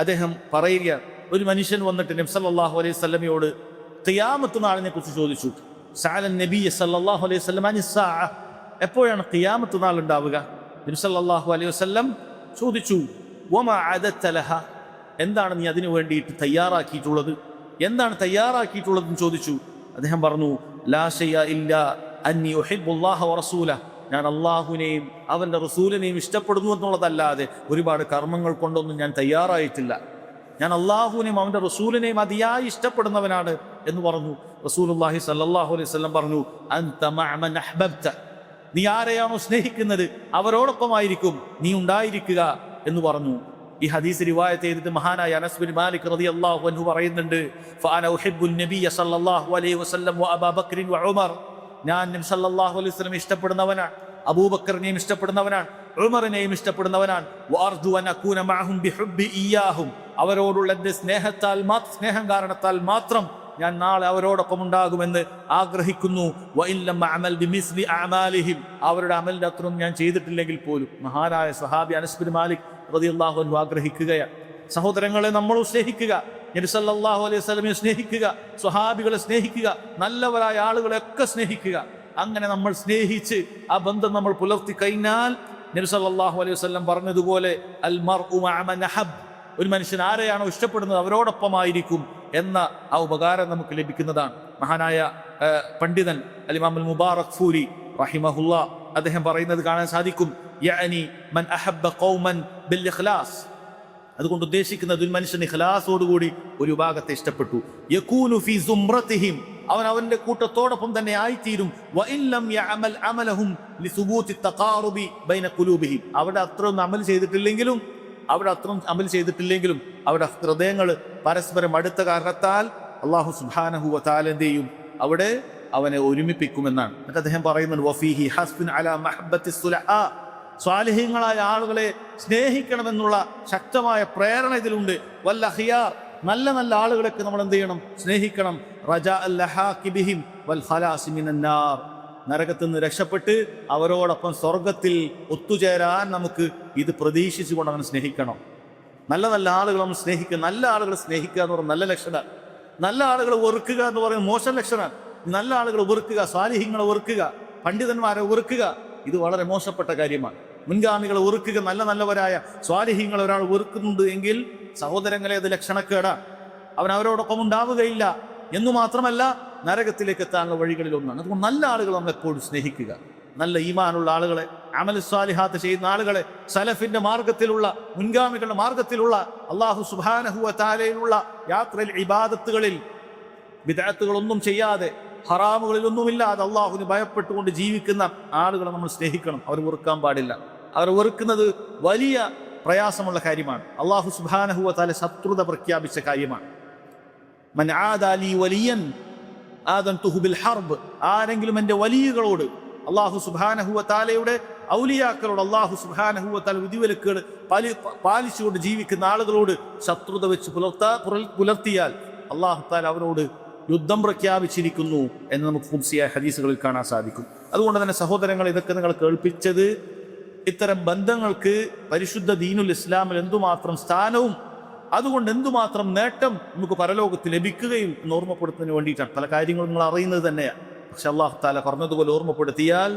Speaker 2: അദ്ദേഹം പറയുക, ഒരു മനുഷ്യൻ വന്നിട്ട് നബി സല്ലല്ലാഹു അലൈഹി വസല്ലമയോട് ഖിയാമത്ത് നാളിനെ കുറിച്ച് ചോദിച്ചു. സഅല നബി സല്ലല്ലാഹു അലൈഹി വസല്ലം അനിസ്സാഅ, എപ്പോഴാണ് ഖിയാമത്ത് നാൾ ഉണ്ടാവുക? നബി സല്ലല്ലാഹു അലൈഹി വസല്ലം ചോദിച്ചു, വമാ അദത്ത ലഹ, എന്താണ് നീ അതിനു വേണ്ടിയിട്ട് തയ്യാറാക്കിയിട്ടുള്ളതെന്ന് ചോദിച്ചു. അദ്ദേഹം പറഞ്ഞു, ലാ ശൈഅ ഇല്ലാ അന്നി ഉഹിബ്ബുല്ലാഹ വറസൂലഹ, ഞാൻ അള്ളാഹുവിനെയും അവൻ്റെ റസൂലിനെയും ഇഷ്ടപ്പെടുന്നു എന്നുള്ളതല്ലാതെ ഒരുപാട് കർമ്മങ്ങൾ കൊണ്ടൊന്നും ഞാൻ തയ്യാറായിട്ടില്ല. ഞാൻ അള്ളാഹുവിനെയും അവൻ്റെ റസൂലിനെയും അതിയായി ഇഷ്ടപ്പെടുന്നവനാണ് എന്ന് പറഞ്ഞു. റസൂലുള്ളാഹി സ്വല്ലല്ലാഹു അലൈഹി വസല്ലം പറഞ്ഞു, അൻത മഅ മൻ അഹ്ബബ്ത, നീ ആരെയാണോ സ്നേഹിക്കുന്നത് അവരോടൊപ്പമായിരിക്കും നീ ഉണ്ടായിരിക്കുക എന്ന് പറഞ്ഞു. ഈ ഹദീസ് റിവായത്ത് ചെയ്തിട്ട് മഹാനായ അനസ് ബിൻ മാലിക് റളിയല്ലാഹു അൻഹു പറയുന്നുണ്ട്, ഫഅന ഉഹിബ്ബുൻ നബിയ്യ സ്വല്ലല്ലാഹു അലൈഹി വസല്ലം വ അബൂബക്കർ വ ഉമർ, ഞാൻ നബി സല്ലല്ലാഹു അലൈഹി വസല്ലം ഇഷ്ടപ്പെടുന്നവനാണ്, അബൂബക്കറിനെയും ഇഷ്ടപ്പെടുന്നവനാണ്, ഉമറിനെയും ഇഷ്ടപ്പെടുന്നവനാണ്. വഅർജു അൻ അകൂന മഅഹും ബിഹുബ്ബി ഇയ്യാഹും, അവരോടുള്ള എൻ്റെ സ്നേഹം കാരണത്താൽ മാത്രം ഞാൻ നാളെ അവരോടൊപ്പം ഉണ്ടാകുമെന്ന് ആഗ്രഹിക്കുന്നു. വഇൻ ലം അഅമൽ ബിമിസ്ലി അഅമാലിഹിം, അവരുടെ അമലിന്റെ അത്രയും ഞാൻ ചെയ്തിട്ടില്ലെങ്കിൽ പോലും. മഹാനായ സ്വഹാബി അനസ് ബിൻ മാലിക് റളിയല്ലാഹു അൻഹു ആഗ്രഹിക്കുകയാണ്, സഹോദരങ്ങളെ നമ്മളും സ്നേഹിക്കുക, നബി സല്ലല്ലാഹു അലൈഹി വസല്ലമയെ സ്നേഹിക്കുക, സ്വഹാബികളെ സ്നേഹിക്കുക, നല്ലവരായ ആളുകളെയൊക്കെ സ്നേഹിക്കുക. അങ്ങനെ നമ്മൾ സ്നേഹിച്ച് ആ ബന്ധം നമ്മൾ പുലർത്തി കഴിഞ്ഞാൽ നബി സല്ലല്ലാഹു അലൈഹി വസല്ലം പറഞ്ഞതുപോലെ അൽ മർഉ മഅ മൻ അഹബ്, ഒരു മനുഷ്യൻ ആരെയാണോ ഇഷ്ടപ്പെടുന്നത് അവരോടൊപ്പമായിരിക്കും എന്ന ആ ഉപകാരം നമുക്ക് ലഭിക്കുന്നതാണ്. മഹാനായ പണ്ഡിതൻ അൽ ഇമാം അൽ മുബാറക് ഫൂരി റഹിമഹുല്ലാ അദ്ദേഹം പറയുന്നത് കാണാൻ സാധിക്കും, യഅനി മൻ അഹബ്ബ ഖൗമൻ ബിൽ ഇഖ്ലാസ്, അതുകൊണ്ട് ഉദ്ദേശിക്കുന്നത് ഒരു മനുഷ്യൻ ഇഖ്ലാസോടുകൂടി ഒരു വിഭാഗത്തെ ഇഷ്ടപ്പെട്ടു. യകൂനു ഫീ സുംറതിഹിം, അവന്റെ കൂട്ടത്തോടൊപ്പം തന്നെ ആയിത്തീരും. വഇൻ ലം യഅമൽ അമലഹും ലിസുബൂതി തഖാറുബി ബൈന ഖുലൂബിഹിം, അവിടെ അത്രയും അമൽ ചെയ്തിട്ടില്ലെങ്കിലും അവിടെ ഹൃദയങ്ങൾ പരസ്പരം അടുത്ത കാരണത്താൽ അല്ലാഹു സുബ്ഹാനഹു വ തആല എന്ത് ചെയ്യും? അവിടെ അവനെ ഒരുമിപ്പിക്കുമെന്നാണ്. എന്നിട്ട് അദ്ദേഹം പറയുന്നുണ്ട്, വഫീഹി ഹസ്ബുൻ അലാ മഹബ്ബത്തി സുലഹാ, സ്വാലിഹീങ്ങളായ ആളുകളെ സ്നേഹിക്കണമെന്നുള്ള ശക്തമായ പ്രേരണ ഇതിലുണ്ട്. വൽ അഖിയാർ, നല്ല നല്ല ആളുകളൊക്കെ നമ്മൾ എന്ത് ചെയ്യണം? സ്നേഹിക്കണം. റജാ അൽ ലഹാഖി ബിഹിം വൽ ഖലാസി മിനൻ നാർ, നരകത്തിൽ നിന്ന് രക്ഷപ്പെട്ട് അവരോടൊപ്പം സ്വർഗത്തിൽ ഒത്തുചേരാൻ നമുക്ക് ഇത് പ്രതീക്ഷിച്ചുകൊണ്ട് അവനെ സ്നേഹിക്കണം. നല്ല നല്ല ആളുകൾ നമ്മൾ സ്നേഹിക്കുക. നല്ല ആളുകളെ സ്നേഹിക്കുക എന്ന് പറയുന്നത് നല്ല ലക്ഷണമാണ്. നല്ല ആളുകളെ വെറുക്കുക എന്ന് പറയുന്നത് മോശം ലക്ഷണമാണ്. നല്ല ആളുകളെ വെറുക്കുക, സ്വാലിഹീങ്ങളെ വെറുക്കുക, പണ്ഡിതന്മാരെ വെറുക്കുക, ഇത് വളരെ മോശപ്പെട്ട കാര്യമാണ്. മുൻഗാമികളെ വെറുക്കുക, നല്ലവരായ സ്വാലിഹീങ്ങളെ ഒരാൾ വെറുക്കുന്നുണ്ട് എങ്കിൽ സഹോദരങ്ങളെ അത് ലക്ഷണക്കേടാണ്. അവരോടൊപ്പം ഉണ്ടാവുകയില്ല എന്നു മാത്രമല്ല നരകത്തിലേക്ക് എത്താനുള്ള വഴികളിൽ ഒന്നാണ്. അതുകൊണ്ട് നല്ല ആളുകൾ നമ്മൾ എപ്പോഴും സ്നേഹിക്കുക. നല്ല ഈമാനുള്ള ആളുകളെ, അമൽ സ്വാലിഹാത്ത് ചെയ്യുന്ന ആളുകളെ, സലഫിന്റെ മാർഗത്തിലുള്ള, മുൻഗാമികളുടെ മാർഗത്തിലുള്ള, അല്ലാഹു സുബ്ഹാനഹു വ തആലയിലുള്ള യാത്രയിൽ, ഇബാദത്തുകളിൽ ബിദ്അത്തുകളൊന്നും ചെയ്യാതെ, ഹറാമുകളിലൊന്നുമില്ലാതെ അള്ളാഹുവിന് ഭയപ്പെട്ടുകൊണ്ട് ജീവിക്കുന്ന ആളുകളെ നമ്മൾ സ്നേഹിക്കണം. അവർ വെറുക്കാൻ പാടില്ല. അവർ വെറുക്കുന്നത് വലിയ പ്രയാസമുള്ള കാര്യമാണ്. അള്ളാഹു സുബ്ഹാനഹു വ തആല ശത്രുത പ്രഖ്യാപിച്ച കാര്യമാണ്. മൻ ആദാ ലീ വലിയൻ ആദൻതുഹു ബിൽ ഹർബ്, ആരെങ്കിലും എൻ്റെ വലിയകളോട്, അള്ളാഹു സുബ്ഹാനഹു വ തആലയുടെ ഔലിയാക്കളോട് അള്ളാഹു സുബ്ഹാനഹു വ തആല വിധിവിലക്കുകൾ പാലിച്ചുകൊണ്ട് ജീവിക്കുന്ന ആളുകളോട് ശത്രുത വെച്ച് പുലർത്തിയാൽ അള്ളാഹു തആല അവരോട് യുദ്ധം പ്രഖ്യാപിച്ചിരിക്കുന്നു എന്ന് നമുക്ക് ഖുദ്സിയായ ഹദീസുകളിൽ കാണാൻ സാധിക്കും. അതുകൊണ്ട് തന്നെ സഹോദരങ്ങൾ, ഇതൊക്കെ നിങ്ങൾ കേൾപ്പിച്ചത് ഇത്തരം ബന്ധങ്ങൾക്ക് പരിശുദ്ധ ദീനുൽ ഇസ്ലാമിൽ എന്തുമാത്രം സ്ഥാനവും അതുകൊണ്ട് എന്തുമാത്രം നേട്ടം നമുക്ക് പരലോകത്ത് ലഭിക്കുകയും എന്ന് ഓർമ്മപ്പെടുത്തുന്നതിന് വേണ്ടിയിട്ടാണ്. പല കാര്യങ്ങളും നിങ്ങൾ അറിയുന്നത് തന്നെയാണ്. പക്ഷെ അല്ലാഹു തആല പറഞ്ഞതുപോലെ ഓർമ്മപ്പെടുത്തിയാൽ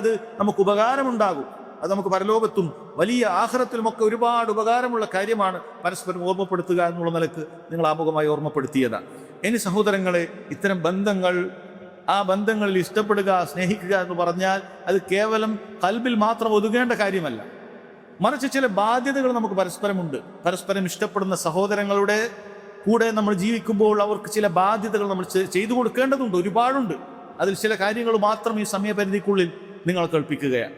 Speaker 2: അത് നമുക്ക് ഉപകാരമുണ്ടാകും. അത് നമുക്ക് പരലോകത്തും വലിയ ആഖിറത്തിലുമൊക്കെ ഒരുപാട് ഉപകാരമുള്ള കാര്യമാണ്. പരസ്പരം ഓർമ്മപ്പെടുത്തുക എന്നുള്ള നിലക്ക് നിങ്ങൾ ആമുഖമായി ഓർമ്മപ്പെടുത്തിയതാണ്. ഇനി സഹോദരങ്ങളെ, ഇത്തരം ബന്ധങ്ങൾ, ആ ബന്ധങ്ങളിൽ ഇഷ്ടപ്പെടുക, സ്നേഹിക്കുക എന്ന് പറഞ്ഞാൽ അത് കേവലം ഖൽബിൽ മാത്രം ഒതുങ്ങേണ്ട കാര്യമല്ല. മറിച്ച് ചില ബാധ്യതകൾ നമുക്ക് പരസ്പരമുണ്ട്. പരസ്പരം ഇഷ്ടപ്പെടുന്ന സഹോദരങ്ങളുടെ കൂടെ നമ്മൾ ജീവിക്കുമ്പോൾ അവർക്ക് ചില ബാധ്യതകൾ നമ്മൾ ചെയ്തു കൊടുക്കേണ്ടതുണ്ട്, ഒരുപാടുണ്ട്. അതിൽ ചില കാര്യങ്ങൾ മാത്രം ഈ സമയപരിധിക്കുള്ളിൽ നിങ്ങൾ കേൾപ്പിക്കുകയാണ്.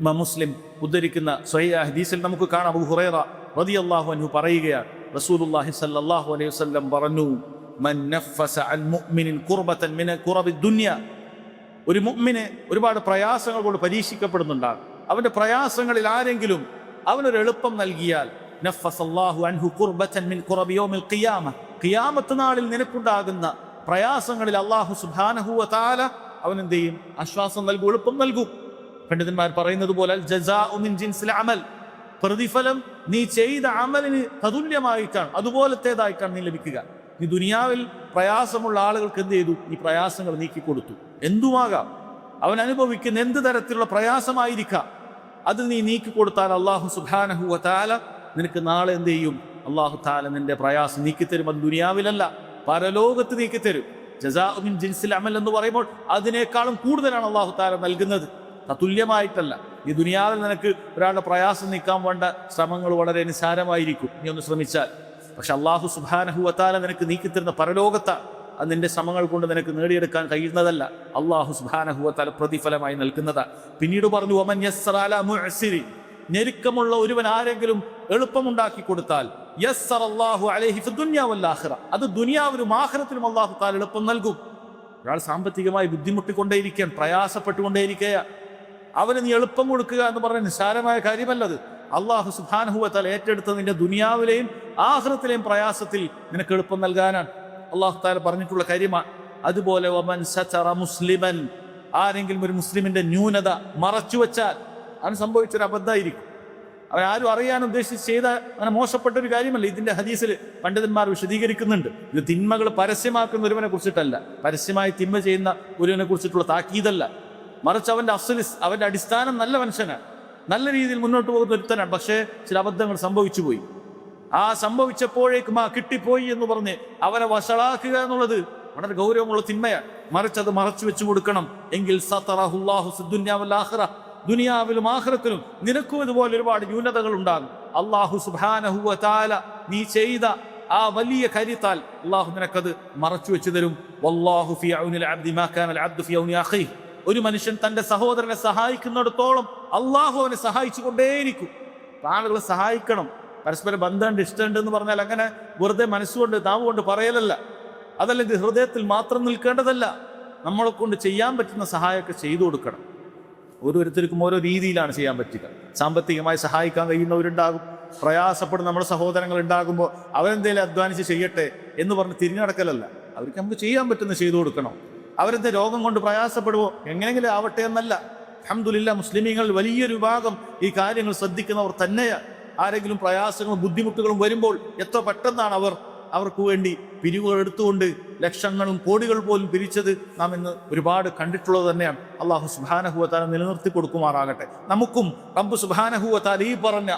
Speaker 2: ഇമാം മുസ്ലിം ഉദ്ധരിക്കുന്ന സ്വഹീഹ് ഹദീസിൽ നമുക്ക് കാണാം, അബൂ ഹുറൈറ റളിയല്ലാഹു അൻഹു പറയുകയാണ്, റസൂലുള്ളാഹി സ്വല്ലല്ലാഹു അലൈഹി വസല്ലം പറഞ്ഞു, മൻ നഫസ അൻ മുഅ്മിനിൻ ഖുർബതൻ മിന ഖുറബി ദുനിയ. ഒരു മുഅ്മിനെ ഒരുപാട് പ്രയാസങ്ങൾ കൊണ്ട് പരീക്ഷിക്കപ്പെടുന്നുണ്ടാകും. അവന്റെ പ്രയാസങ്ങളിൽ ആരെങ്കിലും അവനൊരു എളുപ്പം നൽകിയാൽ, നഫസല്ലാഹു അൻഹു ഖുർബതൻ മിൻ ഖുറബി യൗമിൽ ഖിയാമ, ഖിയാമത്ത് നാളിൽ നിനക്കുണ്ടാകുന്ന പ്രയാസങ്ങളിൽ അല്ലാഹു സുബ്ഹാനഹു വ തആല അവനെന്ത് ചെയ്യും? ആശ്വാസം നൽകും, എളുപ്പം നൽകും. പണ്ഡിതന്മാർ പറയുന്നത് പോലെ അൽ ജസാഉ മിൻ ജിൻസിൽ അമൽ, പ്രതിഫലം നീ ചെയ്ത അമലിന് തതുല്യമായിട്ടാണ്, അതുപോലത്തേതായിട്ടാണ് നീ ലഭിക്കുക. നീ ദുനിയാവിൽ പ്രയാസമുള്ള ആളുകൾക്ക് എന്ത് ചെയ്തു? ഈ പ്രയാസങ്ങൾ നീക്കിക്കൊടുത്തു. എന്തുമാകാം, അവൻ അനുഭവിക്കുന്ന എന്ത് തരത്തിലുള്ള പ്രയാസമായിരിക്കാം, അത് നീ നീക്കിക്കൊടുത്താൽ അല്ലാഹു സുബ്ഹാനഹു വ തആല നിനക്ക് നാളെ എന്ത് ചെയ്യും? അല്ലാഹു തആല നിന്റെ പ്രയാസം നീക്കിത്തരും. അത് ദുനിയാവിലല്ല, പരലോകത്ത് നീക്കിത്തരും. ജസാഉ മിൻ ജിൻസിൽ അമൽ എന്ന് പറയുമ്പോൾ അതിനേക്കാളും കൂടുതലാണ് അല്ലാഹു തആല നൽകുന്നത്, തതുല്യമായിട്ടല്ല. ഈ ദുനിയാവിൽ നിനക്ക് ഒരാളുടെ പ്രയാസം നീക്കാൻ വേണ്ട ശ്രമങ്ങൾ വളരെ നിസ്സാരമായിരിക്കും, നീ ഒന്ന് ശ്രമിച്ചാൽ. പക്ഷെ അല്ലാഹു സുബ്ഹാനഹു വ തആല നിനക്ക് നീക്കിത്തരുന്ന പരലോകത്താണ്. അത് നിന്റെ ശ്രമങ്ങൾ കൊണ്ട് നിനക്ക് നേടിയെടുക്കാൻ കഴിയുന്നതല്ല, അല്ലാഹു സുബ്ഹാനഹു വ തആല പ്രതിഫലമായി നൽകുന്നതാണ്. പിന്നീട് പറഞ്ഞു, വമൻ യസ്സറ അലാ മുഅ്സിരി, ഞെരുക്കമുള്ള ഒരുവൻ ആരെങ്കിലും എളുപ്പമുണ്ടാക്കി കൊടുത്താൽ, യസ്സറല്ലാഹു അലൈഹി ഫിദ്ദുനിയ വൽ ആഖിറ, അത് ദുനിയാവിലും ആഖിറത്തിലും അല്ലാഹു തആല എളുപ്പം നൽകും. ഒരാൾ സാമ്പത്തികമായി ബുദ്ധിമുട്ടിക്കൊണ്ടേയിരിക്കാൻ, പ്രയാസപ്പെട്ടുകൊണ്ടേയിരിക്കുക, അവന് നീ എളുപ്പം കൊടുക്കുക എന്ന് പറഞ്ഞ നിസ്സാരമായ കാര്യമല്ലത്. അല്ലാഹു സുബ്ഹാനഹു വ തആല ഏറ്റെടുത്ത നിന്റെ ദുനിയാവിലെയും ആഖിറത്തിലെയും പ്രയാസത്തിൽ നിനക്ക് എളുപ്പം നൽകാനാണ് അല്ലാഹു തആല പറഞ്ഞിട്ടുള്ള കാര്യമാണ്. അതുപോലെ വമൻ സതറ മുസ്ലിമൻ, ആരെങ്കിലും ഒരു മുസ്ലിമിന്റെ ന്യൂനത മറച്ചു വെച്ചാൽ, അവന് സംഭവിച്ചൊരു അബദ്ധമായിരിക്കും, അവൻ ആരും അറിയാൻ ഉദ്ദേശിച്ച് ചെയ്ത അങ്ങനെ മോശപ്പെട്ടൊരു കാര്യമല്ല. ഇതിന്റെ ഹദീസിൽ പണ്ഡിതന്മാർ വിശദീകരിക്കുന്നുണ്ട്, ഇത് തിന്മകൾ പരസ്യമാക്കുന്ന ഒരുവനെ കുറിച്ചിട്ടല്ല, പരസ്യമായി തിന്മ ചെയ്യുന്ന ഒരുവനെ കുറിച്ചിട്ടുള്ള താക്കീതല്ല. മറിച്ച് അവന്റെ അടിസ്ഥാനം നല്ല മനുഷ്യനാണ്, നല്ല രീതിയിൽ മുന്നോട്ട് പോകുന്ന ഒരുത്തനാണ്. പക്ഷേ ചില അബദ്ധങ്ങൾ സംഭവിച്ചു പോയി. ആ സംഭവിച്ചപ്പോഴേക്കും കിട്ടിപ്പോയി എന്ന് പറഞ്ഞ് അവനെ വഷളാക്കുക എന്നുള്ളത് വളരെ ഗൗരവമുള്ള തിന്മയാണ്. മറിച്ച് അത് മറച്ചു വെച്ചു കൊടുക്കണം. എങ്കിൽ സതറഹുല്ലാഹു ഫിദ്ദുനിയ വൽ ആഖിറ, ദുനിയാവിലും ആഖിറത്തിലും നിനക്കും ഇതുപോലെ ഒരുപാട് ന്യൂനതകൾ ഉണ്ടാകും. അല്ലാഹു സുബ്ഹാനഹു വ തആല നീ ചെയ്ത ആ വലിയ കാര്യത്താൽ അല്ലാഹു നിനക്കത് മറച്ചു വെച്ചു തരും. വല്ലാഹു ഫീ ഔനിൽ അബ്ദി മാ കാനൽ അബ്ദു ഫീ ഔനി അഖീഹി, ഒരു മനുഷ്യൻ തന്റെ സഹോദരനെ സഹായിക്കുന്നിടത്തോളം അല്ലാഹു അവനെ സഹായിച്ചു കൊണ്ടേയിരിക്കും. ആളുകളെ സഹായിക്കണം, പരസ്പര ബന്ധമുണ്ട്, ഇഷ്ടമുണ്ട് എന്ന് പറഞ്ഞാൽ അങ്ങനെ വെറുതെ മനസ്സുകൊണ്ട് നാവുകൊണ്ട് പറയലല്ല, അതല്ലെങ്കിൽ ഹൃദയത്തിൽ മാത്രം നിൽക്കേണ്ടതല്ല. നമ്മളെ കൊണ്ട് ചെയ്യാൻ പറ്റുന്ന സഹായമൊക്കെ ചെയ്തു കൊടുക്കണം. ഓരോരുത്തർക്കും ഓരോ രീതിയിലാണ് ചെയ്യാൻ പറ്റുക. സാമ്പത്തികമായി സഹായിക്കാൻ കഴിയുന്നവരുണ്ടാകും, പ്രയാസപ്പെടുന്ന നമ്മുടെ സഹോദരങ്ങൾ ഉണ്ടാകുമ്പോൾ അവരെന്തെങ്കിലും അധ്വാനിച്ച് ചെയ്യട്ടെ എന്ന് പറഞ്ഞ് തിരിഞ്ഞടക്കലല്ല, അവർക്ക് നമുക്ക് ചെയ്യാൻ പറ്റുന്ന ചെയ്തു കൊടുക്കണം. അവരെന്ത് രോഗം കൊണ്ട് പ്രയാസപ്പെടുമോ, എങ്ങനെയെങ്കിലും ആവട്ടെ എന്നല്ല. അൽഹംദുലില്ലാഹ്, മുസ്ലിമീങ്ങൾ വലിയൊരു വിഭാഗം ഈ കാര്യങ്ങൾ ശ്രദ്ധിക്കുന്നവർ തന്നെയാണ്. ആരെങ്കിലും പ്രയാസങ്ങളും ബുദ്ധിമുട്ടുകളും വരുമ്പോൾ എത്ര പെട്ടെന്നാണ് അവർക്ക് വേണ്ടി പിരിവുകൾ എടുത്തുകൊണ്ട് ലക്ഷങ്ങളും കോടികൾ പോലും പിരിച്ചത് നാം ഇന്ന് ഒരുപാട് കണ്ടിട്ടുള്ളത് തന്നെയാണ്. അല്ലാഹു സുബ്ഹാനഹു വ തആല നിലനിർത്തി കൊടുക്കുമാറാകട്ടെ. നമുക്കും റബ്ബ് സുബ്ഹാനഹു വ തആല ഈ പറഞ്ഞ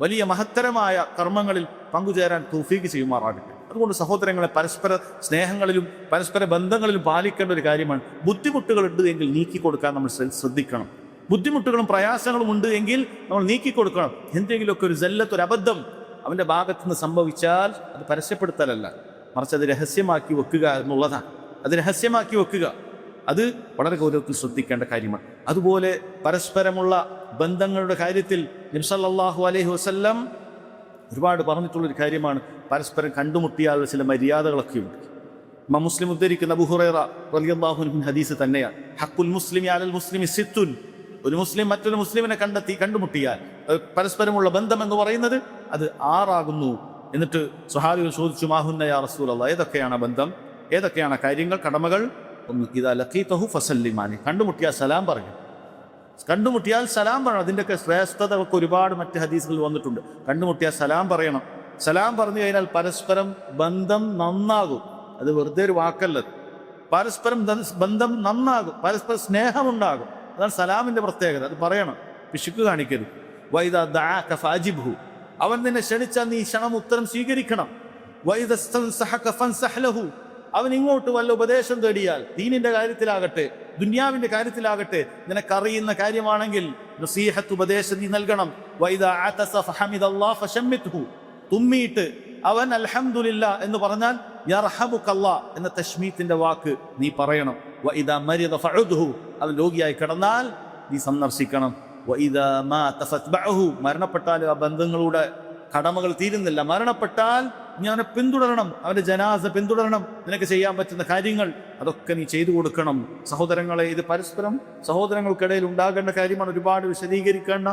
Speaker 2: വലിയ മഹത്തരമായ കർമ്മങ്ങളിൽ പങ്കുചേരാൻ തൗഫീഖ് ചെയ്യുമാറാകട്ടെ. അതുകൊണ്ട് സഹോദരങ്ങളെ, പരസ്പര സ്നേഹങ്ങളിലും പരസ്പര ബന്ധങ്ങളിലും പാലിക്കേണ്ട ഒരു കാര്യമാണ്. ബുദ്ധിമുട്ടുകൾ ഉണ്ട് എങ്കിൽ നീക്കി കൊടുക്കാൻ നമ്മൾ ശ്രദ്ധിക്കണം. ബുദ്ധിമുട്ടുകളും പ്രയാസങ്ങളും ഉണ്ട് എങ്കിൽ നമ്മൾ നീക്കിക്കൊടുക്കണം. എന്തെങ്കിലുമൊക്കെ ഒരു ഒരു അബദ്ധം അവൻ്റെ ഭാഗത്തു നിന്ന് സംഭവിച്ചാൽ അത് പരസ്യപ്പെടുത്തലല്ല, മറിച്ച് അത് രഹസ്യമാക്കി വെക്കുക എന്നുള്ളതാണ്. അത് രഹസ്യമാക്കി വെക്കുക, അത് വളരെ ഗൗരവത്തിൽ ശ്രദ്ധിക്കേണ്ട കാര്യമാണ്. അതുപോലെ പരസ്പരമുള്ള ബന്ധങ്ങളുടെ കാര്യത്തിൽ നബി സല്ലല്ലാഹു അലൈഹി വസല്ലം ഒരുപാട് പറഞ്ഞിട്ടുള്ളൊരു കാര്യമാണ് പരസ്പരം കണ്ടുമുട്ടിയാലുള്ള ചില മര്യാദകളൊക്കെയുണ്ട്. ഇമാം മുസ്ലിം ഉദ്ധരിക്കുന്ന അബൂ ഹുറൈറ റളിയല്ലാഹു അൻഹു ഹദീസ് തന്നെയാണ്. ഹഖുൽ മുസ്ലിമി അലൽ മുസ്ലിമി സിത്തുൻ, ഒരു മുസ്ലിം മറ്റൊരു മുസ്ലിമിനെ കണ്ടുമുട്ടിയാൽ പരസ്പരമുള്ള ബന്ധം എന്ന് പറയുന്നത് അത് 6 ആകുന്നു എന്നിട്ട് സ്വഹാബികൾ ചോദിച്ചു, മാഹുന്ന യാ റസൂലല്ലാഹ്, ഏതൊക്കെയാണ് ബന്ധം, ഏതൊക്കെയാണ് കാര്യങ്ങൾ, കടമകൾ? ഒന്ന്, ഇദാ ലഖീതഹു ഫസല്ലിമാനി, കണ്ടുമുട്ടിയാൽ സലാം പറയും. കണ്ടുമുട്ടിയാൽ സലാം പറയണം. അതിൻ്റെയൊക്കെ ശ്രേഷ്ഠതകൾക്ക് ഒരുപാട് മറ്റ് ഹദീസുകൾ വന്നിട്ടുണ്ട്. കണ്ടുമുട്ടിയാൽ സലാം പറയണം. സലാം പറഞ്ഞു കഴിഞ്ഞാൽ പരസ്പരം ബന്ധം നന്നാകും. അത് വെറുതെ ഒരു വാക്കല്ല. പരസ്പരം ബന്ധം നന്നാകും, പരസ്പരം സ്നേഹമുണ്ടാകും. അതാണ് സലാമിൻ്റെ പ്രത്യേകത. അത് പറയണം, പിശുക്ക് കാണിക്കരുത്. വൈദാ ദഅക ഫഅജിബ്ഹു, അവൻ നിന്നെ ക്ഷണിച്ചാൽ നീ ക്ഷണം ഉത്തരം സ്വീകരിക്കണം. വൈദാ ഇസ്തൻസഹക ഫൻസഹ് ലഹു, അവൻ ഇങ്ങോട്ട് വല്ല ഉപദേശം തേടിയാൽ, ദീനിന്റെ കാര്യത്തിലാകട്ടെ ദുനിയാവിന്റെ കാര്യത്തിലാകട്ടെ, നിനക്കറിയുന്ന കാര്യമാണെങ്കിൽ നസീഹത്ത്, ഉപദേശം നീ നൽകണം. വൈദാ അതസ ഫഹമിദല്ലാഹ് ഫശമ്മിത്ഹു, തുമ്മിയിട്ട് അവൻ അൽഹംദുലില്ലാ എന്ന് പറഞ്ഞാൽ യർഹമുക്കല്ലാഹ് എന്ന തശ്മീത്തിന്റെ വാക്ക് നീ പറയണം. വഇദാ മരിദ ഫഉദ്ഹു, അവൻ രോഗിയായി കിടന്നാൽ നീ സന്ദർശിക്കണം. വഇദാ മാത ഫത്ബഅഹു, മരണപ്പെട്ടാൽ ആ ബന്ധങ്ങളുടെ കടമകൾ തീരുന്നില്ല. മരണപ്പെട്ടാൽ നീ അവനെ പിന്തുടരണം, അവന്റെ ജനാസ പിന്തുടരണം. നിനക്ക് ചെയ്യാൻ പറ്റുന്ന കാര്യങ്ങൾ അതൊക്കെ നീ ചെയ്തു കൊടുക്കണം. സഹോദരങ്ങളെ, ഇത് പരസ്പരം സഹോദരങ്ങൾക്കിടയിൽ ഉണ്ടാകേണ്ട കാര്യമാണ്. ഒരുപാട് വിശദീകരിക്കേണ്ട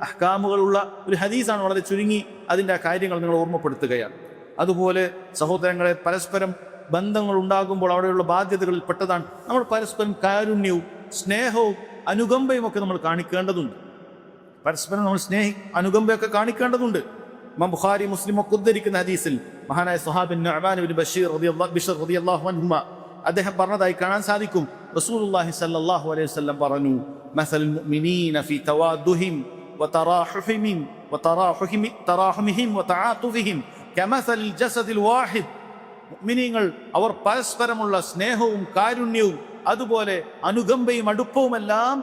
Speaker 2: അഹ്കാമുകളുള്ള ഒരു ഹദീസാണ്. വളരെ ചുരുങ്ങി അതിൻ്റെ ആ കാര്യങ്ങൾ നിങ്ങൾ ഓർമ്മപ്പെടുത്തുകയാണ്. അതുപോലെ സഹോദരങ്ങളെ, പരസ്പരം ബന്ധങ്ങൾ ഉണ്ടാകുമ്പോൾ അവിടെയുള്ള ബാധ്യതകളിൽ പെട്ടതാണ് നമ്മൾ പരസ്പരം കാരുണ്യവും സ്നേഹവും അനുകമ്പയും ഒക്കെ നമ്മൾ കാണിക്കേണ്ടതുണ്ട്. പരസ്പരം നമ്മൾ അനുകമ്പയൊക്കെ കാണിക്കേണ്ടതുണ്ട്. ഇമാം ബുഖാരി, മുസ്ലിം ഒക്കെ ഉദ്ധരിക്കുന്ന ഹദീസിൽ മഹാനായ സ്വഹാബി നുഅ്മാൻ ഇബ്നു ബിശ്ർ റളിയല്ലാഹു അൻഹുമ അദ്ദേഹം പറഞ്ഞതായി കാണാൻ സാധിക്കും. റസൂലുള്ളാഹി സ്വല്ലല്ലാഹു അലൈഹി വസല്ലം പറഞ്ഞു, മസലുൽ മുഅ്മിനീന ഫീ തവാദുഹിം വതറാഹുമിഹിം വതആതുഫിഹിം കമസലിൽ ജസദിൽ വാഹിദ്. മുഅ്മിനീങ്ങൾ അവർ പരസ്പരമുള്ള സ്നേഹവും കാരുണ്യവും അതുപോലെ അനുകമ്പയും അടുപ്പവുമെല്ലാം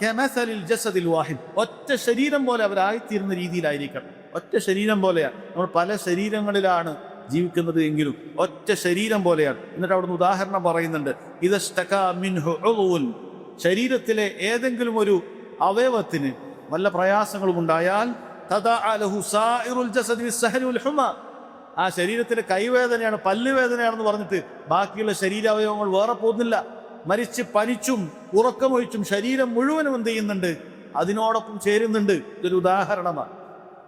Speaker 2: കമസലിൽ ജസദിൽ വാഹിദ്, ഒറ്റ ശരീരം പോലെ അവരായിത്തീരുന്ന രീതിയിലായിരിക്കണം. ഒറ്റ ശരീരം പോലെയാണ്. നമ്മൾ പല ശരീരങ്ങളിലാണ് ജീവിക്കുന്നത് എങ്കിലും ഒറ്റ ശരീരം പോലെയാണ്. എന്നിട്ട് അവിടുന്ന് ഉദാഹരണം പറയുന്നുണ്ട്, ഇദസ്തകാ മിൻഹു ഉളുൻ, ശരീരത്തിലെ ഏതെങ്കിലും ഒരു അവയവത്തിന് വല്ല പ്രയാസങ്ങളും ഉണ്ടായാൽ തദഅ ലഹു സായിറുൽ ജസദി ബിസ്സഹരി വൽ ഹുമ, ആ ശരീരത്തിലെ കൈവേദനയാണ്, പല്ലുവേദനയാണെന്ന് പറഞ്ഞിട്ട് ബാക്കിയുള്ള ശരീരാവയവങ്ങൾ വേറെ പോകുന്നില്ല. മരിച്ച് പനിച്ചും ഉറക്കമൊഴിച്ചും ശരീരം മുഴുവനും എന്ത് ചെയ്യുന്നുണ്ട്? അതിനോടൊപ്പം ചേരുന്നുണ്ട്. ഇതൊരു ഉദാഹരണമാണ്.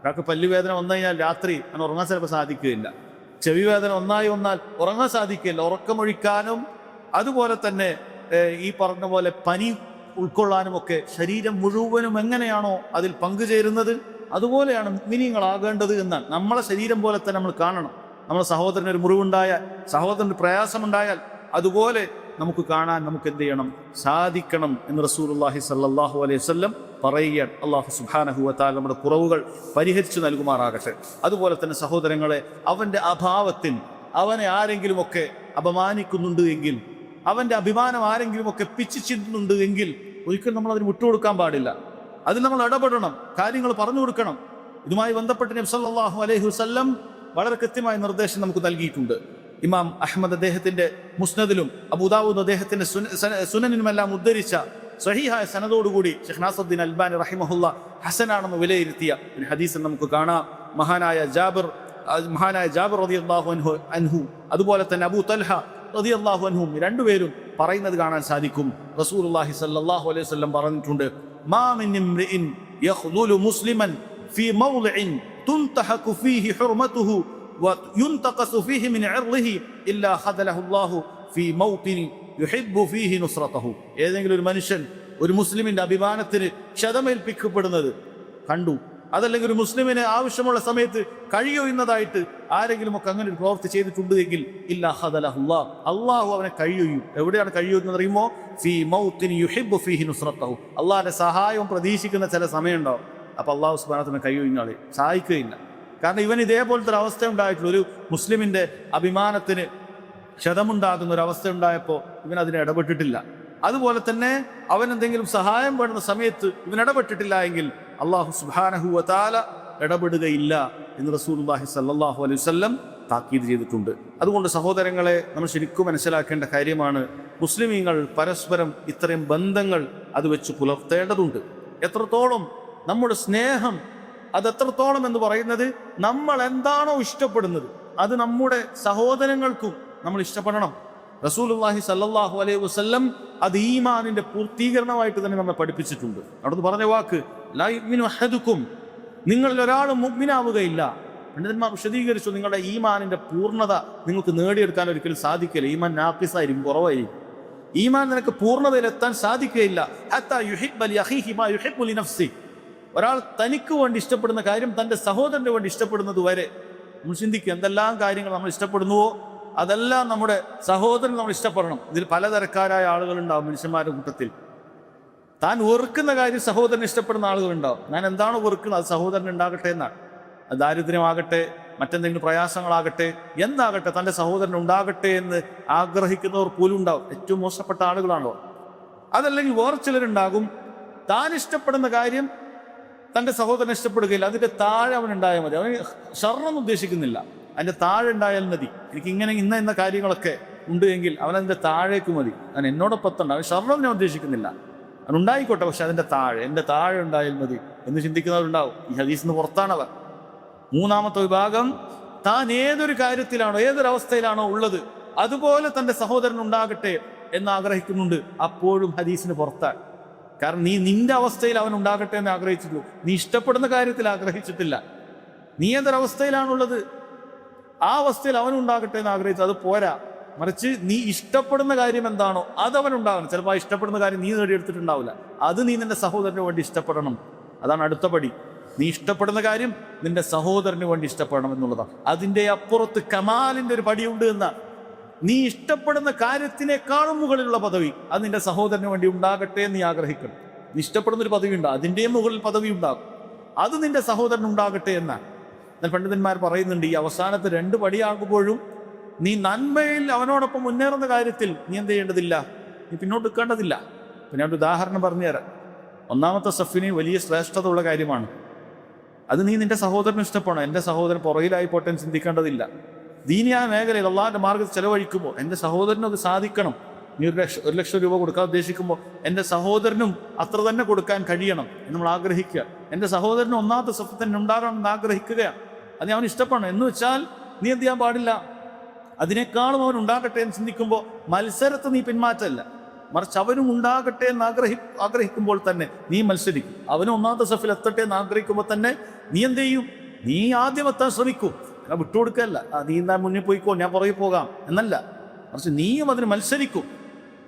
Speaker 2: ഒരാൾക്ക് പല്ലുവേദന വന്നു കഴിഞ്ഞാൽ രാത്രി അങ്ങനെ ഉറങ്ങാൻ ചിലപ്പോൾ സാധിക്കുകയില്ല. ചെവി വേദന വന്നാൽ ഉറങ്ങാൻ സാധിക്കില്ല. ഉറക്കമൊഴിക്കാനും അതുപോലെ തന്നെ ഈ പറഞ്ഞ പോലെ പനി ഉൾക്കൊള്ളാനും ഒക്കെ ശരീരം മുഴുവനും എങ്ങനെയാണോ അതിൽ പങ്കുചേരുന്നത്, അതുപോലെയാണ് മുഅ്മിനീങ്ങളാകേണ്ടത് എന്നാണ്. നമ്മളെ ശരീരം പോലെ തന്നെ നമ്മൾ കാണണം. നമ്മളെ സഹോദരന് ഒരു മുറിവുണ്ടായാൽ, സഹോദരന് പ്രയാസമുണ്ടായാൽ അതുപോലെ നമുക്ക് കാണാൻ നമുക്ക് എന്ത് ചെയ്യണം? സാധിക്കണം എന്ന് റസൂലുള്ളാഹി സ്വല്ലല്ലാഹു അലൈഹി വസല്ലം പറയുകയാണ്. അല്ലാഹു സുബ്ഹാനഹു വ തആല നമ്മുടെ കുറവുകൾ പരിഹരിച്ചു നൽകുമാറാകട്ടെ. അതുപോലെ തന്നെ സഹോദരങ്ങളെ, അവൻ്റെ അഭാവത്തിൽ അവനെ ആരെങ്കിലുമൊക്കെ അപമാനിക്കുന്നുണ്ട് എങ്കിൽ, അവൻ്റെ അഭിമാനം ആരെങ്കിലുമൊക്കെ പിച്ചിച്ചിട്ടുണ്ട് എങ്കിൽ ഒരിക്കലും നമ്മൾ അതിന് വിട്ടുകൊടുക്കാൻ പാടില്ല. അതിൽ നമ്മൾ ഇടപെടണം, കാര്യങ്ങൾ പറഞ്ഞു കൊടുക്കണം. ഇതുമായി ബന്ധപ്പെട്ട് നബി സല്ലല്ലാഹു അലൈഹി വസല്ലം വളരെ കൃത്യമായ നിർദ്ദേശം നമുക്ക് നൽകിയിട്ടുണ്ട്. ഇമാം അഹ്മദ് അദ്ദേഹത്തിന്റെ മുസ്നദിലും അബൂദാവൂദ് അദ്ദേഹത്തിന്റെ സുനനിലുമെല്ലാം ഉദ്ധരിച്ച സഹീഹായ സനദോടുകൂടി ഷെയ്ഖ് നാസറുദ്ദീൻ അൽബാനി റഹിമഹുല്ല ഹസനാണെന്ന് വിലയിരുത്തിയ ഒരു ഹദീസിൽ നമുക്ക് കാണാം. മഹാനായ ജാബിർ റളിയല്ലാഹു അൻഹു അതുപോലെ തന്നെ അബൂ തൽഹ റളിയല്ലാഹു അൻഹു രണ്ടുപേരും പറയുന്നത് കാണാൻ സാധിക്കും. റസൂലുള്ളാഹി സ്വല്ലല്ലാഹു അലൈഹി വസല്ലം പറഞ്ഞിട്ടുണ്ട്, മാ മിൻ ഇംറിഇൻ യഖ്ദുലു മുസ്ലിമൻ ഫീ മൗളിഇൻ തുൻതഹകു ഫീഹി ഹുർമതുഹു وينتقص فيه من عرضه إلا خذله الله في موطن يحب فيه نصرته. ഏതെങ്കിലും ഒരു മനുഷ്യൻ ഒരു മുസ്ലിമിന്റെ അഭിമാനത്തിന് ക്ഷതമേൽപ്പിക്കപ്പെടുന്നത് കണ്ടു, അതല്ലെങ്കിൽ ഒരു മുസ്ലിമിനെ ആവശ്യമുള്ള സമയത്ത് കഴിയുന്നതായിട്ട് ആരെങ്കിലും ഒക്കെ അങ്ങനെ ഒരു പ്രവൃത്തി ചെയ്തിട്ടുണ്ട് എങ്കിൽ ഇല്ലാ ഖദലഹുല്ലാഹ്, അള്ളാഹു അവനെ കഴിയും. എവിടെയാണ് കഴിയുന്നത് അറിയുമോ? ഫീ മൗത്തിൻ യുഹിബ്ബു ഫീഹി നുസ്റതഹു, അള്ളാഹിന്റെ സഹായം പ്രതീക്ഷിക്കുന്ന ചില സമയമുണ്ടാവും. അപ്പൊ അള്ളാഹു സുബ്ഹാനഹു വ തആല കഴിയുന്ന ആളെ സഹായിക്കുകയില്ല. കാരണം ഇവൻ ഇതേപോലത്തെ ഒരു അവസ്ഥ ഉണ്ടായിട്ടുള്ള, ഒരു മുസ്ലിമിന്റെ അഭിമാനത്തിന് ക്ഷതമുണ്ടാകുന്ന ഒരു അവസ്ഥ ഉണ്ടായപ്പോൾ ഇവൻ അതിനെ ഇടപെട്ടിട്ടില്ല. അതുപോലെ തന്നെ അവൻ എന്തെങ്കിലും സഹായം വേണ്ടുന്ന സമയത്ത് ഇവൻ ഇടപെട്ടിട്ടില്ല എങ്കിൽ അള്ളാഹു സുബ്ഹാനഹു വ തആല ഇടപെടുകയില്ല എന്ന് റസൂലുള്ളാഹി സ്വല്ലല്ലാഹു അലൈഹി വസല്ലം താക്കീത് ചെയ്തിട്ടുണ്ട്. അതുകൊണ്ട് സഹോദരങ്ങളെ, നമ്മൾ ശരിക്കും മനസ്സിലാക്കേണ്ട കാര്യമാണ്, മുസ്ലിമീങ്ങൾ പരസ്പരം ഇത്തരം ബന്ധങ്ങൾ അത് വെച്ച് പുലർത്തേണ്ടതുണ്ട്. എത്രത്തോളം നമ്മുടെ സ്നേഹം അതെത്രത്തോളം എന്ന് പറയുന്നത്, നമ്മൾ എന്താണോ ഇഷ്ടപ്പെടുന്നത് അത് നമ്മുടെ സഹോദരങ്ങൾക്കും നമ്മൾ ഇഷ്ടപ്പെടണം. റസൂലുള്ളാഹി സ്വല്ലല്ലാഹു അലൈഹി വസല്ലം അത് ഈമാനിന്റെ പൂർത്തീകരണമായിട്ട് തന്നെ നമ്മെ പഠിപ്പിച്ചിട്ടുണ്ട്. അവിടുന്ന് പറഞ്ഞ വാക്ക്, ലാ യുഅ്മിനു അഹദുക്കും, നിങ്ങളിൽ ഒരാളും മുഅ്മിനാവുകയില്ല പണ്ഡിതന്മാർ വിശദീകരിച്ചു, നിങ്ങളുടെ ഈമാനിന്റെ പൂർണ്ണത നിങ്ങൾക്ക് നേടിയെടുക്കാൻ ഒരിക്കലും സാധിക്കില്ല. ഈമാൻ നാഖിസായിരിക്കും, കുറവായിരിക്കും. ഈമാൻ നിനക്ക് പൂർണ്ണതയിലെത്താൻ സാധിക്കുകയില്ല. ഹത്താ യുഹിബ്ബ ലിഅഖീഹി മാ യുഹിബ്ബു ലിനഫ്സി. ഒരാൾ തനിക്ക് വേണ്ടി ഇഷ്ടപ്പെടുന്ന കാര്യം തൻ്റെ സഹോദരന് വേണ്ടി ഇഷ്ടപ്പെടുന്നത് വരെ നമ്മൾ ചിന്തിക്കുക, എന്തെല്ലാം കാര്യങ്ങൾ നമ്മൾ ഇഷ്ടപ്പെടുന്നുവോ അതെല്ലാം നമ്മുടെ സഹോദരൻ നമ്മൾ ഇഷ്ടപ്പെടണം. ഇതിൽ പലതരക്കാരായ ആളുകളുണ്ടാവും മനുഷ്യന്മാരുടെ കൂട്ടത്തിൽ. താൻ വെറുക്കുന്ന കാര്യം സഹോദരൻ ഇഷ്ടപ്പെടുന്ന ആളുകളുണ്ടാവും. ഞാൻ എന്താണോ വെറുക്കുന്നത് അത് സഹോദരൻ ഉണ്ടാകട്ടെ എന്നാണ്. അത് ദാരിദ്ര്യമാകട്ടെ, മറ്റെന്തെങ്കിലും പ്രയാസങ്ങളാകട്ടെ, എന്താകട്ടെ തൻ്റെ സഹോദരൻ ഉണ്ടാകട്ടെ എന്ന് ആഗ്രഹിക്കുന്നവർ പോലും ഉണ്ടാവും. ഏറ്റവും മോശപ്പെട്ട ആളുകളാണോ. അതല്ലെങ്കിൽ വേറെ ചിലരുണ്ടാകും, താൻ ഇഷ്ടപ്പെടുന്ന കാര്യം തൻ്റെ സഹോദരൻ ഇഷ്ടപ്പെടുകയില്ല, അതിൻ്റെ താഴെ അവനുണ്ടായാൽ മതി. അവന് ഷർറൊന്നും ഉദ്ദേശിക്കുന്നില്ല, അതിൻ്റെ താഴെ ഉണ്ടായാൽ മതി. എനിക്ക് ഇങ്ങനെ ഇന്ന കാര്യങ്ങളൊക്കെ ഉണ്ട് എങ്കിൽ അവനതിൻ്റെ താഴേക്ക് മതി, അവൻ എന്നോടൊപ്പം എത്തണ്ട, അവൻ ഷർറൊന്നും ഞാൻ ഉദ്ദേശിക്കുന്നില്ല, അവനുണ്ടായിക്കോട്ടെ, പക്ഷെ അതിൻ്റെ താഴെ, എൻ്റെ താഴെ ഉണ്ടായാൽ മതി എന്ന് ചിന്തിക്കുന്നവരുണ്ടാവും. ഈ ഹദീസിന് പുറത്താണവർ. മൂന്നാമത്തെ വിഭാഗം, താൻ ഏതൊരു കാര്യത്തിലാണോ ഏതൊരവസ്ഥയിലാണോ ഉള്ളത് അതുപോലെ തൻ്റെ സഹോദരൻ ഉണ്ടാകട്ടെ എന്ന് ആഗ്രഹിക്കുന്നുണ്ട്, അപ്പോഴും ഹദീസിന് പുറത്താണ്. കാരണം നീ നിന്റെ അവസ്ഥയിൽ അവൻ ഉണ്ടാകട്ടെ എന്ന് ആഗ്രഹിച്ചിട്ടുള്ളൂ, നീ ഇഷ്ടപ്പെടുന്ന കാര്യത്തിൽ ആഗ്രഹിച്ചിട്ടില്ല. നീ ഏതൊരവസ്ഥയിലാണുള്ളത് ആ അവസ്ഥയിൽ അവനുണ്ടാകട്ടെ എന്ന് ആഗ്രഹിച്ചു, അത് പോരാ. മറിച്ച് നീ ഇഷ്ടപ്പെടുന്ന കാര്യം എന്താണോ അതവനുണ്ടാകണം. ചിലപ്പോൾ ആ ഇഷ്ടപ്പെടുന്ന കാര്യം നീ നേടിയെടുത്തിട്ടുണ്ടാവില്ല, അത് നീ നിന്റെ സഹോദരന് വേണ്ടി ഇഷ്ടപ്പെടണം. അതാണ് അടുത്ത പടി. നീ ഇഷ്ടപ്പെടുന്ന കാര്യം നിന്റെ സഹോദരന് വേണ്ടി ഇഷ്ടപ്പെടണം എന്നുള്ളതാണ്. അതിൻ്റെ അപ്പുറത്ത് കമാലിൻ്റെ ഒരു പടിയുണ്ട് എന്ന, നീ ഇഷ്ടപ്പെടുന്ന കാര്യത്തിനേക്കാളും മുകളിലുള്ള പദവി അത് നിന്റെ സഹോദരന് വേണ്ടി ഉണ്ടാകട്ടെ എന്ന് നീ ആഗ്രഹിക്കണം. നീ ഇഷ്ടപ്പെടുന്നൊരു പദവി ഉണ്ടാകും, അതിൻ്റെയും മുകളിൽ പദവി ഉണ്ടാകും, അത് നിന്റെ സഹോദരൻ ഉണ്ടാകട്ടെ എന്നാണ്. എന്നാൽ പണ്ഡിതന്മാർ പറയുന്നുണ്ട്, ഈ അവസാനത്തെ 2 പടിയാകുമ്പോഴും നീ നന്മയിൽ അവനോടൊപ്പം മുന്നേറുന്ന കാര്യത്തിൽ നീ എന്ത് ചെയ്യേണ്ടതില്ല, നീ പിന്നോട്ട് നിൽക്കേണ്ടതില്ല. പിന്നെ ഒരു ഉദാഹരണം പറഞ്ഞുതരാം. ഒന്നാമത്തെ സഫിന് വലിയ ശ്രേഷ്ഠത ഉള്ള കാര്യമാണ്, അത് നീ നിന്റെ സഹോദരന് ഇഷ്ടപ്പെടണം. എൻ്റെ സഹോദരൻ പുറകിലായിപ്പോട്ടെ എന്ന് ചിന്തിക്കേണ്ടതില്ല. ദീനിയായ മേഖലയിൽ അള്ളാഹിൻ്റെ മാർഗ്ഗത്തിൽ ചെലവഴിക്കുമ്പോൾ എൻ്റെ സഹോദരനും അത് സാധിക്കണം. നീ 1 ലക്ഷം രൂപ കൊടുക്കാൻ ഉദ്ദേശിക്കുമ്പോൾ എൻ്റെ സഹോദരനും അത്ര തന്നെ കൊടുക്കാൻ കഴിയണം എന്ന് നമ്മൾ ആഗ്രഹിക്കുക. എൻ്റെ സഹോദരനും ഒന്നാമത്തെ സഫ് തന്നെ ഉണ്ടാകണം എന്ന് ആഗ്രഹിക്കുകയാണ്. അത് അവൻ ഇഷ്ടപ്പെടണം എന്ന് വെച്ചാൽ നീ എന്ത് ചെയ്യാൻ പാടില്ല, അതിനേക്കാളും അവൻ ഉണ്ടാകട്ടെ എന്ന് ചിന്തിക്കുമ്പോൾ മത്സരത്തെ നീ പിന്മാറ്റല്ല, മറിച്ച് അവനും ഉണ്ടാകട്ടെ എന്ന് ആഗ്രഹിക്കുമ്പോൾ തന്നെ നീ മത്സരിക്കും. അവനും ഒന്നാമത്തെ സഫിൽ എത്തട്ടെ എന്ന് ആഗ്രഹിക്കുമ്പോൾ തന്നെ നീ എന്ത് ചെയ്യും, നീ ആദ്യം എത്താൻ ശ്രമിക്കും. വിട്ടുകൊടുക്കല്ല, നീ എന്താ മുന്നിൽ പോയിക്കോ ഞാൻ പുറകെ പോകാം എന്നല്ല, മറിച്ച് നീയും അതിന് മത്സരിക്കും.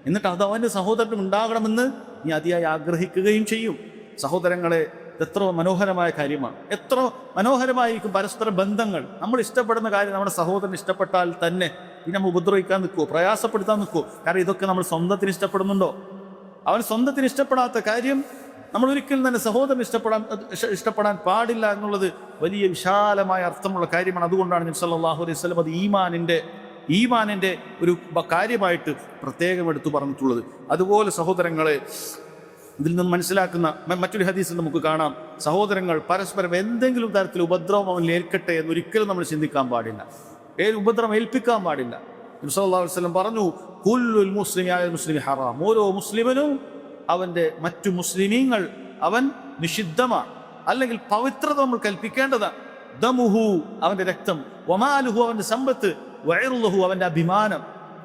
Speaker 2: എന്നിട്ട് അത് അവൻ്റെ സഹോദരനും ഉണ്ടാകണമെന്ന് നീ അതിയായി ആഗ്രഹിക്കുകയും ചെയ്യും. സഹോദരങ്ങളെ, എത്ര മനോഹരമായ കാര്യമാണ്, എത്ര മനോഹരമായിരിക്കും പരസ്പര ബന്ധങ്ങൾ. നമ്മൾ ഇഷ്ടപ്പെടുന്ന കാര്യം നമ്മുടെ സഹോദരൻ ഇഷ്ടപ്പെട്ടാൽ തന്നെ ഇനി നമ്മൾ ഉപദ്രവിക്കാൻ നിൽക്കുമോ, പ്രയാസപ്പെടുത്താൻ നിൽക്കുമോ? കാരണം ഇതൊക്കെ നമ്മൾ സ്വന്തത്തിന് ഇഷ്ടപ്പെടുന്നുണ്ടോ? അവൻ സ്വന്തത്തിന് ഇഷ്ടപ്പെടാത്ത കാര്യം നമ്മൾ ഒരിക്കലും തന്നെ സഹോദരൻ ഇഷ്ടപ്പെടാൻ പാടില്ല എന്നുള്ളത് വലിയ വിശാലമായ അർത്ഥമുള്ള കാര്യമാണ്. അതുകൊണ്ടാണ് നബി സല്ലല്ലാഹു അലൈഹി വസല്ലം അത് ഈമാനിൻ്റെ ഒരു കാര്യമായിട്ട് പ്രത്യേകം എടുത്തു പറഞ്ഞിട്ടുള്ളത്. അതുപോലെ സഹോദരങ്ങളെ, ഇതിൽ നിന്ന് മനസ്സിലാക്കുന്ന മറ്റൊരു ഹദീസിൽ നമുക്ക് കാണാം, സഹോദരങ്ങൾ പരസ്പരം എന്തെങ്കിലും തരത്തിൽ ഉപദ്രവം അവൻ ഏൽക്കട്ടെ എന്നൊരിക്കലും നമ്മൾ ചിന്തിക്കാൻ പാടില്ല, ഉപദ്രവം ഏൽപ്പിക്കാൻ പാടില്ല. നബി സല്ലല്ലാഹു അലൈഹി വസല്ലം പറഞ്ഞു, കുല്ലുൽ മുസ്ലിമി അലൽ മുസ്ലിമി ഹറാം. ഓരോ മുസ്ലിമിനും അവൻ്റെ മറ്റു മുസ്ലിമീങ്ങൾ അവൻ നിഷിദ്ധമാണ്, അല്ലെങ്കിൽ പവിത്രത നമ്മൾ കൽപ്പിക്കേണ്ടതാണ്. ദമുഹു അവൻ്റെ രക്തം, വമാലുഹു അവൻ്റെ സമ്പത്ത്, വഇർളുഹു അവൻ്റെ അഭിമാനം.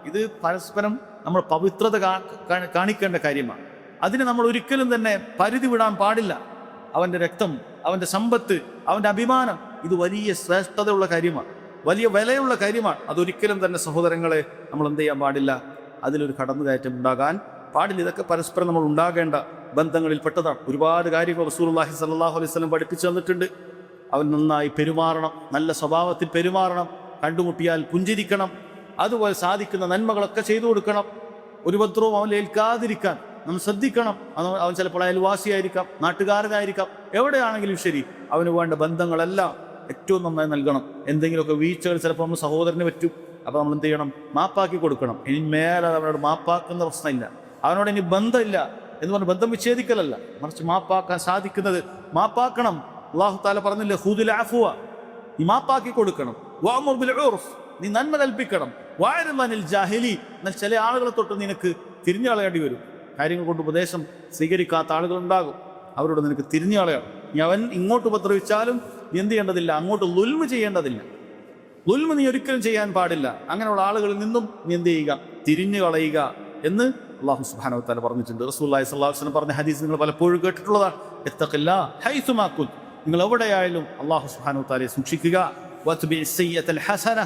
Speaker 2: ഇത് പരസ്പരം നമ്മൾ പവിത്രത കാണിക്കേണ്ട കാര്യമാണ്. അതിന് നമ്മൾ ഒരിക്കലും തന്നെ പരിധി വിടാൻ പാടില്ല. അവൻ്റെ രക്തം, അവൻ്റെ സമ്പത്ത്, അവൻ്റെ അഭിമാനം, ഇത് വലിയ ശ്രേഷ്ഠതയുള്ള കാര്യമാണ്, വലിയ വിലയുള്ള കാര്യമാണ്. അതൊരിക്കലും തന്നെ സഹോദരങ്ങളെ നമ്മൾ എന്ത് ചെയ്യാൻ പാടില്ല, അതിലൊരു കടന്നുകയറ്റം ഉണ്ടാകാൻ പാടില്ല. ഇതൊക്കെ പരസ്പരം നമ്മൾ ഉണ്ടാകേണ്ട ബന്ധങ്ങളിൽ പെട്ടതാണ്. ഒരുപാട് കാര്യങ്ങൾ റസൂലുള്ളാഹി സ്വല്ലല്ലാഹു അലൈഹി വസല്ലം പഠിപ്പിച്ചു തന്നിട്ടുണ്ട്. അവൻ നന്നായി പെരുമാറണം, നല്ല സ്വഭാവത്തിൽ പെരുമാറണം, കണ്ടുമുട്ടിയാൽ പുഞ്ചിരിക്കണം, അതുപോലെ സാധിക്കുന്ന നന്മകളൊക്കെ ചെയ്തു കൊടുക്കണം. ഒരു ഉപദ്രവവും അവൻ ഏൽക്കാതിരിക്കാൻ നമ്മൾ ശ്രദ്ധിക്കണം. അവൻ ചിലപ്പോൾ അയൽവാസിയായിരിക്കാം, നാട്ടുകാരനായിരിക്കാം, എവിടെയാണെങ്കിലും ശരി അവന് വേണ്ട ബന്ധങ്ങളെല്ലാം ഏറ്റവും നന്നായി നൽകണം. എന്തെങ്കിലുമൊക്കെ വീഴ്ചകൾ ചിലപ്പോൾ നമ്മൾ സഹോദരന് പറ്റും, അപ്പോൾ നമ്മൾ എന്ത് ചെയ്യണം, മാപ്പാക്കി കൊടുക്കണം. ഇനി മേലെ അവനോട് മാപ്പാക്കുന്ന പ്രശ്നമില്ല, അവനോട് ഇനി ബന്ധമില്ല എന്ന് പറഞ്ഞ് ബന്ധം വിച്ഛേദിക്കലല്ല, മറിച്ച് മാപ്പാക്കാൻ സാധിക്കുന്നത് മാപ്പാക്കണം. അല്ലാഹു തആല പറഞ്ഞില്ലേ, ഖുദുൽ അഫ്വ, നീ മാപ്പാക്കി കൊടുക്കണം. വഅ്മുർ ബിൽ ഉർഫ്, നീ നന്മ കൽപ്പിക്കണം. വഅരിദ് അനിൽ ജാഹിലി, എന്നാൽ ചില ആളുകളെ തൊട്ട് നിനക്ക് തിരിഞ്ഞു കളയേണ്ടി വരും. കാര്യങ്ങൾ കൊണ്ട് ഉപദേശം സ്വീകരിക്കാത്ത ആളുകളുണ്ടാകും, അവരോട് നിനക്ക് തിരിഞ്ഞു കളയണം. നീ അവൻ ഇങ്ങോട്ട് ഉപദ്രവിച്ചാലും നീ എന്ത് ചെയ്യേണ്ടതില്ല, അങ്ങോട്ട് ളുൽമ ചെയ്യേണ്ടതില്ല. ളുൽമ നീ ഒരിക്കലും ചെയ്യാൻ പാടില്ല. അങ്ങനെയുള്ള ആളുകളിൽ നിന്നും നീ എന്ത് ചെയ്യുക, തിരിഞ്ഞു കളയുക എന്ന് അല്ലാഹു സുബ്ഹാനഹു വ തആല പറഞ്ഞിട്ടുണ്ട്. റസൂലുള്ളാഹി സ്വല്ലല്ലാഹു അലൈഹി വസല്ലം പറഞ്ഞ ഹദീസ് നിങ്ങൾ പലപ്പോഴും കേട്ടിട്ടുള്ളതാണ്. ഇത്തഖില്ലാഹ ഹൈസുമാ കുൻത, നിങ്ങൾ എവിടെയായാലും അല്ലാഹു സുബ്ഹാനഹു വ തആലയെ സൂക്ഷിക്കുക. വത്ബിഇ സയ്യിഅത്തൽ ഹസന,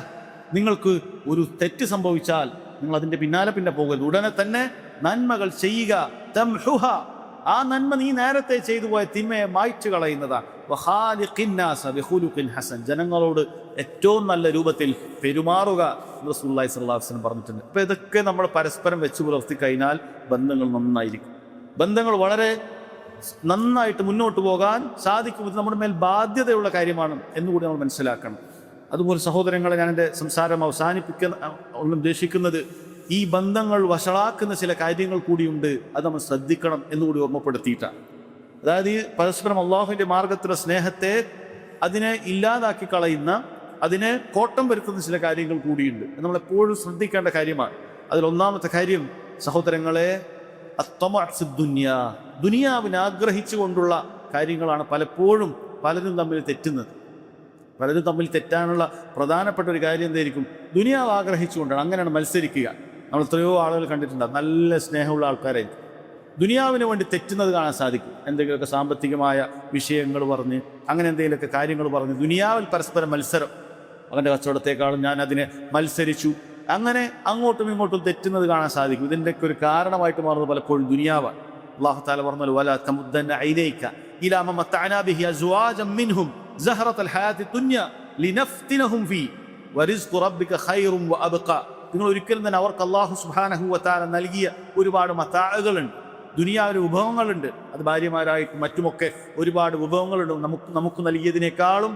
Speaker 2: നിങ്ങൾക്ക് ഒരു തെറ്റ് സംഭവിച്ചാൽ നിങ്ങൾ അതിൻ്റെ പിന്നാലെ പോകരുത്, ഉടനെ തന്നെ നന്മകൾ ചെയ്യുക. തംഹുഹ, ആ നന്മ നീ നേരത്തെ ചെയ്തു പോയ തിന്മയെ മായ്ച്ചു കളയുന്നതാണ്. വഖാലിഖിൻ നാസ ബിഖുലുഖിൻ ഹസൻ, ജനങ്ങളോട് ഏറ്റവും നല്ല രൂപത്തിൽ പെരുമാറുക റസൂലുള്ളാഹി സ്വല്ലല്ലാഹു അലൈഹി വസല്ലം പറഞ്ഞിട്ടുണ്ട്. അപ്പോൾ ഇതൊക്കെ നമ്മൾ പരസ്പരം വെച്ച് പുലർത്തി കഴിഞ്ഞാൽ ബന്ധങ്ങൾ നന്നായിരിക്കും. ബന്ധങ്ങൾ വളരെ നന്നായിട്ട് മുന്നോട്ട് പോകാൻ സാധിക്കും. ഇത് നമ്മുടെ മേൽ ബാധ്യതയുള്ള കാര്യമാണ് എന്നുകൂടി നമ്മൾ മനസ്സിലാക്കണം. അതുപോലെ സഹോദരങ്ങളെ, ഞാൻ എൻ്റെ സംസാരം അവസാനിപ്പിക്കാൻ ഉദ്ദേശിക്കുന്നത് ഈ ബന്ധങ്ങൾ വഷളാക്കുന്ന ചില കാര്യങ്ങൾ കൂടിയുണ്ട്, അത് നമ്മൾ ശ്രദ്ധിക്കണം എന്നുകൂടി ഓർമ്മപ്പെടുത്തിയിട്ടാണ്. അതായത് ഈ പരസ്പരം അള്ളാഹുവിൻ്റെ മാർഗത്തിലുള്ള സ്നേഹത്തെ അതിനെ ഇല്ലാതാക്കി കളയുന്ന, അതിനെ കോട്ടം വരുത്തുന്ന ചില കാര്യങ്ങൾ കൂടിയുണ്ട്. നമ്മളെപ്പോഴും ശ്രദ്ധിക്കേണ്ട കാര്യമാണ്. അതിലൊന്നാമത്തെ കാര്യം സഹോദരങ്ങളെ, ദുനിയാവിനെ ആഗ്രഹിച്ചുകൊണ്ടുള്ള കാര്യങ്ങളാണ് പലപ്പോഴും പലരും തമ്മിൽ തെറ്റുന്നത്. പലരും തമ്മിൽ തെറ്റാനുള്ള പ്രധാനപ്പെട്ട ഒരു കാര്യം എന്തായിരിക്കും? ദുനിയാവ് ആഗ്രഹിച്ചുകൊണ്ടാണ്. അങ്ങനെയാണ് മത്സരിക്കുക. നമ്മൾ എത്രയോ ആളുകൾ കണ്ടിട്ടുണ്ട്, നല്ല സ്നേഹമുള്ള ആൾക്കാരായിരിക്കും, ദുനിയാവിന് വേണ്ടി തെറ്റുന്നത് കാണാൻ സാധിക്കും. എന്തെങ്കിലുമൊക്കെ സാമ്പത്തികമായ വിഷയങ്ങൾ പറഞ്ഞ്, അങ്ങനെ എന്തെങ്കിലുമൊക്കെ കാര്യങ്ങൾ പറഞ്ഞ് ദുനിയാവിൽ പരസ്പരം മത്സരം. അവൻ്റെ കച്ചവടത്തെക്കാളും ഞാൻ അതിനെ മത്സരിച്ചു, അങ്ങനെ അങ്ങോട്ടും ഇങ്ങോട്ടും തെറ്റുന്നത് കാണാൻ സാധിക്കും. ഇതിൻ്റെയൊക്കെ ഒരു കാരണമായിട്ട് മാറുന്നത് പലപ്പോഴും ദുനിയാവാണ്. അല്ലാഹു തആല പറഞ്ഞു, വലാ തമുദ്ദന്ന ഐനൈക ഇലാ മാ മതഅനാ ബിഹി അസ്വാജൻ മിൻഹും സഹറത്തുൽ ഹയാത്തി ദുനിയ ലിനഫ്തിനഹും ഫീ വറിസ്ഖു റബ്ബിക ഖൈറുൻ വഅബ്ഖാ. നിങ്ങൾ ഒരിക്കലും തന്നെ അവർക്ക് അല്ലാഹു സുബ്ഹാനഹു വ തആല നൽകിയ ഒരുപാട് മതാഅകളുണ്ട്, ദുനിയാവിലെ വിഭവങ്ങളുണ്ട്. അത് ഭാര്യമാരായിട്ടും മറ്റുമൊക്കെ ഒരുപാട് വിഭവങ്ങളുണ്ട്. നമുക്ക് നൽകിയതിനേക്കാളും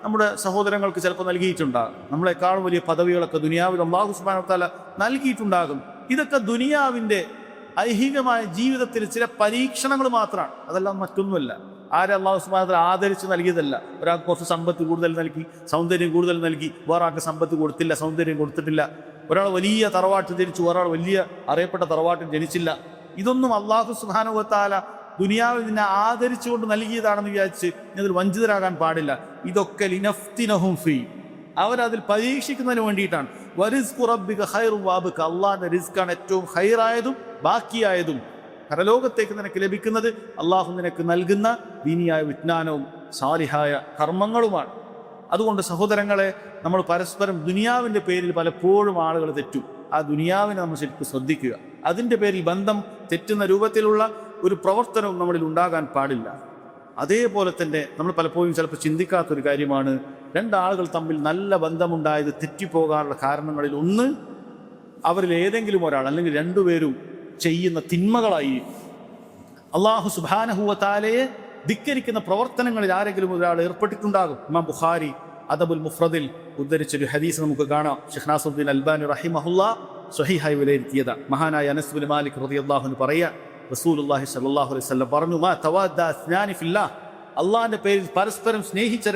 Speaker 2: നമ്മുടെ സഹോദരങ്ങൾക്ക് ചിലപ്പോൾ നൽകിയിട്ടുണ്ടാകും. നമ്മളെക്കാളും വലിയ പദവികളൊക്കെ ദുനിയാവിൽ അല്ലാഹു സുബ്ഹാനഹു വ തആല നൽകിയിട്ടുണ്ടാകും. ഇതൊക്കെ ദുനിയാവിൻ്റെ ഐഹികമായ ജീവിതത്തിൽ ചില പരീക്ഷണങ്ങൾ മാത്രമാണ്, അതെല്ലാം മറ്റൊന്നുമല്ല. ആരെ അല്ലാഹു സുബ്ഹാനഹു വ തആല ആദരിച്ച് നൽകിയതല്ല. ഒരാൾക്ക് കുറച്ച് സമ്പത്ത് കൂടുതൽ നൽകി, സൗന്ദര്യം കൂടുതൽ നൽകി, വേറെ ആൾക്ക് സമ്പത്ത് കൊടുത്തില്ല, സൗന്ദര്യം കൊടുത്തിട്ടില്ല. ഒരാൾ വലിയ തറവാട്ടിൽ ജനിച്ചു, ഒരാൾ വലിയ അറിയപ്പെട്ട തറവാട്ടിൽ ജനിച്ചില്ല. ഇതൊന്നും അല്ലാഹു സുബ്ഹാനഹു വ തആല ദുനിയാവിൽ നിന്നെ ആദരിച്ചുകൊണ്ട് നൽകിയതാണെന്ന് വിചാരിച്ച് ഇതിൽ വഞ്ചിതരാകാൻ പാടില്ല. ഇതൊക്കെ ലിനഫ്തിനഹും ഫീ, അവരതിൽ പരീക്ഷിക്കുന്നതിന് വേണ്ടിയിട്ടാണ്. വറിസ്ഖു റബ്ബിക ഖൈറുൻ വഅബ്ഖ, അള്ളാഹിൻ്റെ റിസ്ക്കാണ് ഏറ്റവും ഖൈറായതും ബാക്കിയായതും. പരലോകത്തേക്ക് നിനക്ക് ലഭിക്കുന്നത് അള്ളാഹു നിനക്ക് നൽകുന്ന ദീനിയായ വിജ്ഞാനവും സാലിഹായ കർമ്മങ്ങളുമാണ്. അതുകൊണ്ട് സഹോദരങ്ങളെ, നമ്മൾ പരസ്പരം ദുനിയാവിൻ്റെ പേരിൽ പലപ്പോഴും ആളുകൾ തെറ്റും. ആ ദുനിയാവിനെ നമ്മൾ ശരിക്കും ശ്രദ്ധിക്കുക. അതിൻ്റെ പേരിൽ ബന്ധം തെറ്റുന്ന രൂപത്തിലുള്ള ഒരു പ്രവർത്തനവും നമ്മളിൽ ഉണ്ടാകാൻ പാടില്ല. അതേപോലെ തന്നെ നമ്മൾ പലപ്പോഴും ചിലപ്പോൾ ചിന്തിക്കാത്തൊരു കാര്യമാണ്, രണ്ടാളുകൾ തമ്മിൽ നല്ല ബന്ധമുണ്ടായത് തെറ്റിപ്പോകാനുള്ള കാരണങ്ങളിൽ ഒന്ന്, അവരിൽ ഏതെങ്കിലും ഒരാൾ അല്ലെങ്കിൽ രണ്ടുപേരും ചെയ്യുന്ന തിന്മകളായി. അല്ലാഹു സുബ്ഹാനഹു വ തആലയെ ധിക്കരിക്കുന്ന പ്രവർത്തനങ്ങളിൽ ആരെങ്കിലും ഒരാൾ ഏർപ്പെട്ടിട്ടുണ്ടാകും. ഇമാം ബുഖാരി അദബുൽ മുഫ്രദിൽ ഉദ്ധരിച്ചൊരു ഹദീസ് നമുക്ക് കാണാം. ഷെയ്ഖ് നാസറുദ്ദീൻ അൽബാനി റഹിമഹുല്ലാഹ് സ്വഹീഹായി വിലയിരുത്തിയതാണ്. മഹാനായ അനസ് ബിൻ മാലിക് റളിയല്ലാഹു അൻഹു പറയാ, റസൂലുള്ളാഹി സ്വല്ലല്ലാഹു അലൈഹി വസല്ലം പറഞ്ഞു, മാ തവദ്ദാ ഇസ്നാനി ഫില്ലാഹ്, അള്ളാഹിന്റെ പേരിൽ പരസ്പരം സ്നേഹിച്ച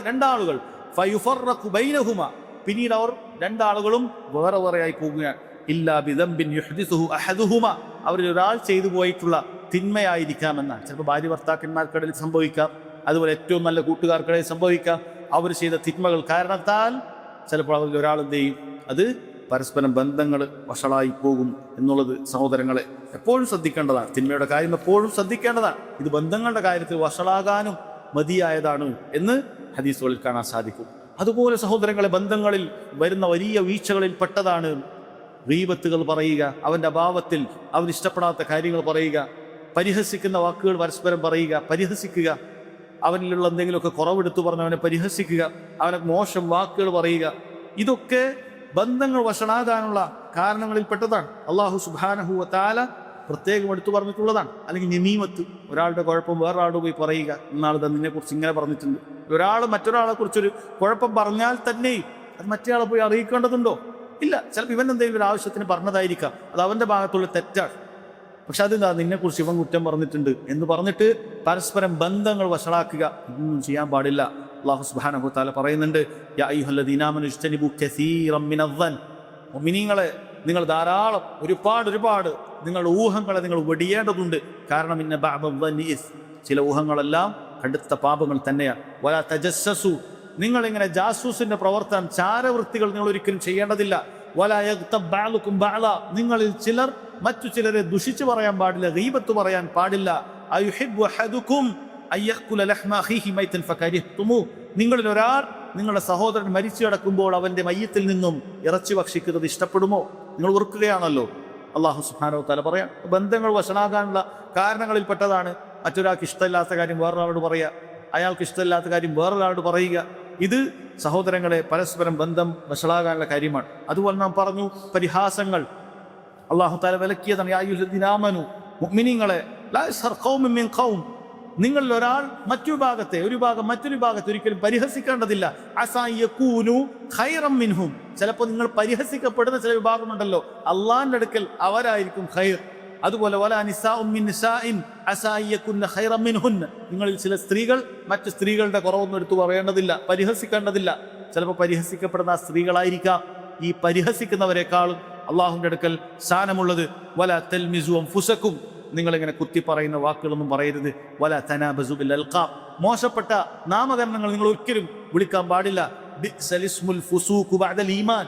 Speaker 2: രണ്ടാളുകൾ ഫയുഫറഖു ബൈനഹുമാ, പിന്നീട് അവർ രണ്ടാളുകളും വേറെ വേറെയായി പോവുകയാണ്. ഇല്ലാ ബിദംബിൻ യുഹ്ദിസുഹു അഹദുഹുമാ, അവരിൽ ഒരാൾ ചെയ്തു പോയിട്ടുള്ള തിന്മയായിരിക്കാമെന്നാണ്. ചിലപ്പോൾ ഭാര്യ ഭർത്താക്കന്മാർക്കിടയിൽ സംഭവിക്കാം, അതുപോലെ ഏറ്റവും നല്ല കൂട്ടുകാർക്കിടയിൽ സംഭവിക്കാം. അവർ ചെയ്ത തിന്മകൾ കാരണത്താൽ ചിലപ്പോൾ അവരിൽ ഒരാൾ എന്ത് ചെയ്യും, അത് പരസ്പരം ബന്ധങ്ങൾ വഷളായി പോകും എന്നുള്ളത് സഹോദരങ്ങളെ എപ്പോഴും ശ്രദ്ധിക്കേണ്ടതാണ്. തിന്മയുടെ കാര്യം എപ്പോഴും ശ്രദ്ധിക്കേണ്ടതാണ്. ഇത് ബന്ധങ്ങളുടെ കാര്യത്തിൽ വഷളാകാനും മതിയായതാണ് എന്ന് ഹദീസുകളിൽ കാണാൻ സാധിക്കും. അതുപോലെ സഹോദരങ്ങളെ, ബന്ധങ്ങളിൽ വരുന്ന വലിയ വീഴ്ചകളിൽ പെട്ടതാണ് ഗീബത്തുകൾ പറയുക, അവൻ്റെ അഭാവത്തിൽ അവൻ ഇഷ്ടപ്പെടാത്ത കാര്യങ്ങൾ പറയുക, പരിഹസിക്കുന്ന വാക്കുകൾ പരസ്പരം പറയുക, പരിഹസിക്കുക, അവനിലുള്ള എന്തെങ്കിലുമൊക്കെ കുറവെടുത്തു പറഞ്ഞ് അവനെ പരിഹസിക്കുക, അവനെ മോശം വാക്കുകൾ പറയുക. ഇതൊക്കെ ബന്ധങ്ങൾ വഷളാകാനുള്ള കാരണങ്ങളിൽ പെട്ടതാണ്. അല്ലാഹു സുബ്ഹാനഹു വ തആല പ്രത്യേകം എടുത്തു പറഞ്ഞിട്ടുള്ളതാണ്. അല്ലെങ്കിൽ നിമീമത്ത്, ഒരാളുടെ കുഴപ്പം വേറൊരാളോട് പോയി പറയുക, ഇന്നാൾ നിന്നെക്കുറിച്ച് ഇങ്ങനെ പറഞ്ഞിട്ടുണ്ട്. ഒരാൾ മറ്റൊരാളെ കുറിച്ചൊരു കുഴപ്പം പറഞ്ഞാൽ തന്നെ അത് മറ്റേയാളെ പോയി അറിയിക്കേണ്ടതുണ്ടോ? ഇല്ല. ചിലപ്പോൾ ഇവൻ എന്തെങ്കിലും ഒരു ആവശ്യത്തിന് പറഞ്ഞതായിരിക്കാം, അത് അവൻ്റെ ഭാഗത്തുള്ള തെറ്റാണ്. പക്ഷെ അതെന്താ, നിന്നെക്കുറിച്ച് ഇവൻ കുറ്റം പറഞ്ഞിട്ടുണ്ട് എന്ന് പറഞ്ഞിട്ട് പരസ്പരം ബന്ധങ്ങൾ വഷളാക്കുക, ഇതൊന്നും ചെയ്യാൻ പാടില്ല. അല്ലാഹു സുബ്ഹാനഹു വ തആല പറയുന്നുണ്ട്, യാ അയ്യുഹല്ലദീന ആമനൂ ഇജ്തനിബൂ കസീറൻ മിനദ്ദൻ, മുഅ്മിനീങ്ങളെ നിങ്ങൾ ധാരാളം ഒരുപാട് നിങ്ങളുടെ ഊഹങ്ങളെ നിങ്ങൾ വെടിയേണ്ടതുണ്ട്. കാരണം ഇന്ന ബഅദദ്ദന്നി ഇസ്, ചില ഊഹങ്ങളെല്ലാം കടുത്ത പാപങ്ങൾ തന്നെയാണ്. വലാ തജസ്സസു, നിങ്ങളിങ്ങനെ ജാസൂസിന്റെ പ്രവർത്തനം, ചാരവൃത്തികൾ നിങ്ങൾ ഒരിക്കലും ചെയ്യേണ്ടതില്ല. വലാ യഗ്തബ് ബഅദുകും ബഅദ, നിങ്ങളിൽ ചിലർ മറ്റു ചിലരെ ദുഷിച്ചു പറയാൻ പാടില്ല, ഗീബത്ത് പറയാൻ പാടില്ല. അയുഹിബ്ബു അഹദുകും അയ്യഅകുല ലഹ്മ അഖീഹി മൈതൻ ഫകരിഹ്തുമു, നിങ്ങളിൽ ഒരാൾ നിങ്ങളുടെ സഹോദരൻ മരിച്ചു കിടക്കുമ്പോൾ അവൻ്റെ മയ്യത്തിൽ നിന്നും ഇറച്ചി ഭക്ഷിക്കുന്നത് ഇഷ്ടപ്പെടുമോ? നിങ്ങൾ ഓർക്കുകയാണല്ലോ. അള്ളാഹു സുബ്ഹാനഹു വ തആല പറയാം, ബന്ധങ്ങൾ വഷളാകാനുള്ള കാരണങ്ങളിൽപ്പെട്ടതാണ് മറ്റൊരാൾക്ക് ഇഷ്ടമില്ലാത്ത കാര്യം വേറൊരാളോട് പറയുക, അയാൾക്ക് ഇഷ്ടമില്ലാത്ത കാര്യം വേറൊരാളോട് പറയുക. ഇത് സഹോദരങ്ങളെ പരസ്പരം ബന്ധം വഷളാകാനുള്ള കാര്യമാണ്. അതുപോലെ നാം പറഞ്ഞു പരിഹാസങ്ങൾ അള്ളാഹു തആല വിലക്കിയതാണ്. യാ അയ്യുഹല്ലദീന ആമനൂ, മുഅ്മിനീങ്ങളെ, ലാ യസ്ഖർ ഖൗമുൻ മിൻ ഖൗം, നിങ്ങളിൽ ഒരാൾ ഒരു ഭാഗം മറ്റൊരു ഭാഗത്ത് ഒരിക്കലും പരിഹസിക്കേണ്ടതില്ല. അസാ യകൂനു ഖൈറൻ മിൻഹും, ചിലപ്പോൾ നിങ്ങൾ പരിഹസിക്കപ്പെടുന്ന ചില വിഭാഗമുണ്ടല്ലോ, അള്ളാഹിന്റെ അടുക്കൽ അവരായിരിക്കും ഖൈർ. അതുപോലെ വലാ നിസാഉം മിൻ നിസാഇൻ അസാ യകുന്ന ഖൈറൻ മിൻഹുന്ന, നിങ്ങളിൽ ചില സ്ത്രീകൾ മറ്റു സ്ത്രീകളുടെ കുറവൊന്നും എടുത്തു പറയേണ്ടതില്ല, പരിഹസിക്കേണ്ടതില്ല. ചിലപ്പോൾ പരിഹസിക്കപ്പെടുന്ന ആ സ്ത്രീകളായിരിക്കാം ഈ പരിഹസിക്കുന്നവരെക്കാൾ അള്ളാഹുവിന്റെ അടുക്കൽ സ്ഥാനമുള്ളത്. വലാ തൽമിസു അൻഫുസകും, നിങ്ങളിങ്ങനെ കുത്തി പറയുന്ന വാക്കുകളൊന്നും പറയരുത്. വലാ തനാബസു ബിൽ അൽഖാബ്, മോശപ്പെട്ട നാമകരണങ്ങൾ നിങ്ങൾ ഒരിക്കലും വിളിക്കാൻ പാടില്ല. ബിഅ്സൽ ഇസ്മുൽ ഫുസൂഖു ബഅദൽ ഈമാൻ,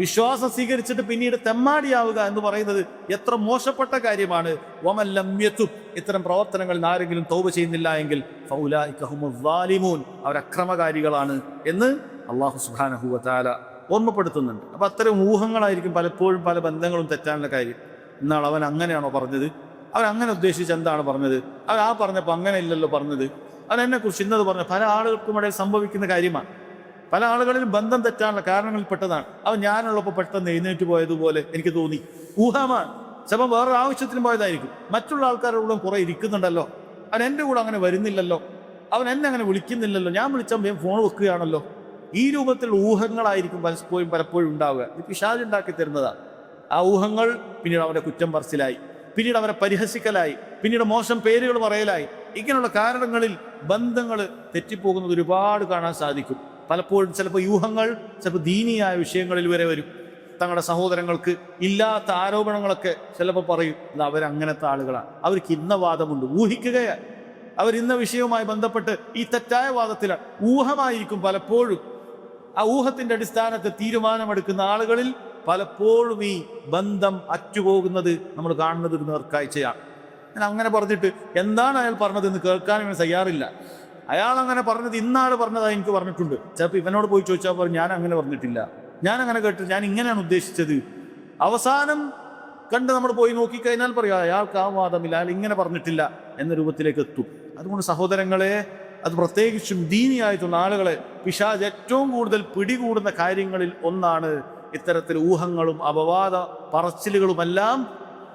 Speaker 2: വിശ്വാസം സ്വീകരിച്ചിട്ട് പിന്നീട് തെമ്മാടിയാവുക എന്ന് പറയുന്നത് എത്ര മോശപ്പെട്ട കാര്യമാണ്. വമൻ ലം യതുബ്, ഇത്തരം പ്രവർത്തനങ്ങളിൽ ആരെങ്കിലും തൗബ ചെയ്യുന്നില്ല എങ്കിൽ ഫൗലായിക ഹുമുസ് സാലിമൂൻ, അവർ അക്രമകാരികളാണ് എന്ന് അല്ലാഹു സുബ്ഹാനഹു വ തആല ഓർമ്മപ്പെടുത്തുന്നുണ്ട്. അപ്പം അത്തരം ഊഹങ്ങളായിരിക്കും പലപ്പോഴും പല ബന്ധങ്ങളും തെറ്റാനുള്ള കാര്യം. എന്നാൽ അവൻ അങ്ങനെയാണോ പറഞ്ഞത്, അവൻ അങ്ങനെ ഉദ്ദേശിച്ച് എന്താണ് പറഞ്ഞത്, അവൻ ആ പറഞ്ഞപ്പോൾ അങ്ങനെ ഇല്ലല്ലോ പറഞ്ഞത്, അവൻ എന്നെക്കുറിച്ച് ഇന്നത് പറഞ്ഞ പല ആളുകൾക്കും ഇടയിൽ സംഭവിക്കുന്ന കാര്യമാണ്. പല ആളുകളിലും ബന്ധം തെറ്റാനുള്ള കാരണങ്ങളിൽപ്പെട്ടതാണ്. അവൻ ഞാനുള്ളപ്പോൾ പെട്ടെന്ന് എഴുന്നേറ്റ് പോയതുപോലെ എനിക്ക് തോന്നി, ഊഹമാണ്. ചിലപ്പോൾ വേറൊരു ആവശ്യത്തിന് പോയതായിരിക്കും. മറ്റുള്ള ആൾക്കാരുടെ കൂടെ കുറെ ഇരിക്കുന്നുണ്ടല്ലോ, അവൻ എൻ്റെ കൂടെ അങ്ങനെ വരുന്നില്ലല്ലോ, അവൻ എന്നെ അങ്ങനെ വിളിക്കുന്നില്ലല്ലോ, ഞാൻ വിളിച്ചാൽ വേഗം ഫോൺ വെക്കുകയാണല്ലോ. ഈ രൂപത്തിൽ ഊഹങ്ങളായിരിക്കും പലപ്പോഴും ഉണ്ടാവുക. ഇത് പിശാച് ഉണ്ടാക്കി തരുന്നതാണ്. ആ ഊഹങ്ങൾ പിന്നീട് അവരെ കുറ്റം പറച്ചിലായി, പിന്നീട് അവരെ പരിഹസിക്കലായി, പിന്നീട് മോശം പേരുകൾ പറയലായി. ഇങ്ങനെയുള്ള കാരണങ്ങളിൽ ബന്ധങ്ങൾ തെറ്റിപ്പോകുന്നത് ഒരുപാട് കാണാൻ സാധിക്കും. പലപ്പോഴും ചിലപ്പോൾ യൂഹങ്ങൾ ചിലപ്പോൾ ദീനീയായ വിഷയങ്ങളിൽ വരെ വരും. തങ്ങളുടെ സഹോദരങ്ങൾക്ക് ഇല്ലാത്ത ആരോപണങ്ങളൊക്കെ ചിലപ്പോൾ പറയും, അത് അവരങ്ങനത്തെ ആളുകളാണ്, അവർക്ക് ഇന്ന വാദമുണ്ട്, ഊഹിക്കുകയാണ്. അവരിന്ന വിഷയവുമായി ബന്ധപ്പെട്ട് ഈ തെറ്റായ വാദത്തിലാണ്. ഊഹമായിരിക്കും പലപ്പോഴും. ആ ഊഹത്തിന്റെ അടിസ്ഥാനത്തിൽ തീരുമാനമെടുക്കുന്ന ആളുകളിൽ പലപ്പോഴും ഈ ബന്ധം അറ്റുപോകുന്നത് നമ്മൾ കാണുന്നത് ഒരു നേർക്കാഴ്ചയാണ്. ഞാൻ അങ്ങനെ പറഞ്ഞിട്ട് എന്താണ് അയാൾ പറഞ്ഞതെന്ന് കേൾക്കാൻ ഇവൻ തയ്യാറില്ല. അയാൾ അങ്ങനെ പറഞ്ഞത് ഇന്നാൾ പറഞ്ഞതായി എനിക്ക് പറഞ്ഞിട്ടുണ്ട്. ചിലപ്പോൾ ഇവനോട് പോയി ചോദിച്ചാൽ പറയും, ഞാൻ അങ്ങനെ പറഞ്ഞിട്ടില്ല, ഞാൻ അങ്ങനെ കേട്ടിട്ട്, ഞാൻ ഇങ്ങനെയാണ് ഉദ്ദേശിച്ചത്. അവസാനം കണ്ട് നമ്മൾ പോയി നോക്കിക്കഴിഞ്ഞാൽ പറയാം അയാൾക്ക് ആ വാദമില്ല, അയാൾ ഇങ്ങനെ പറഞ്ഞിട്ടില്ല എന്ന രൂപത്തിലേക്ക് എത്തും. അതുകൊണ്ട് സഹോദരങ്ങളെ, അത് പ്രത്യേകിച്ചും ദീനിയായിട്ടുള്ള ആളുകളെ പിശാച് ഏറ്റവും കൂടുതൽ പിടികൂടുന്ന കാര്യങ്ങളിൽ ഒന്നാണ് ഇത്തരത്തിൽ ഊഹങ്ങളും അപവാദ പറച്ചിലുകളുമെല്ലാം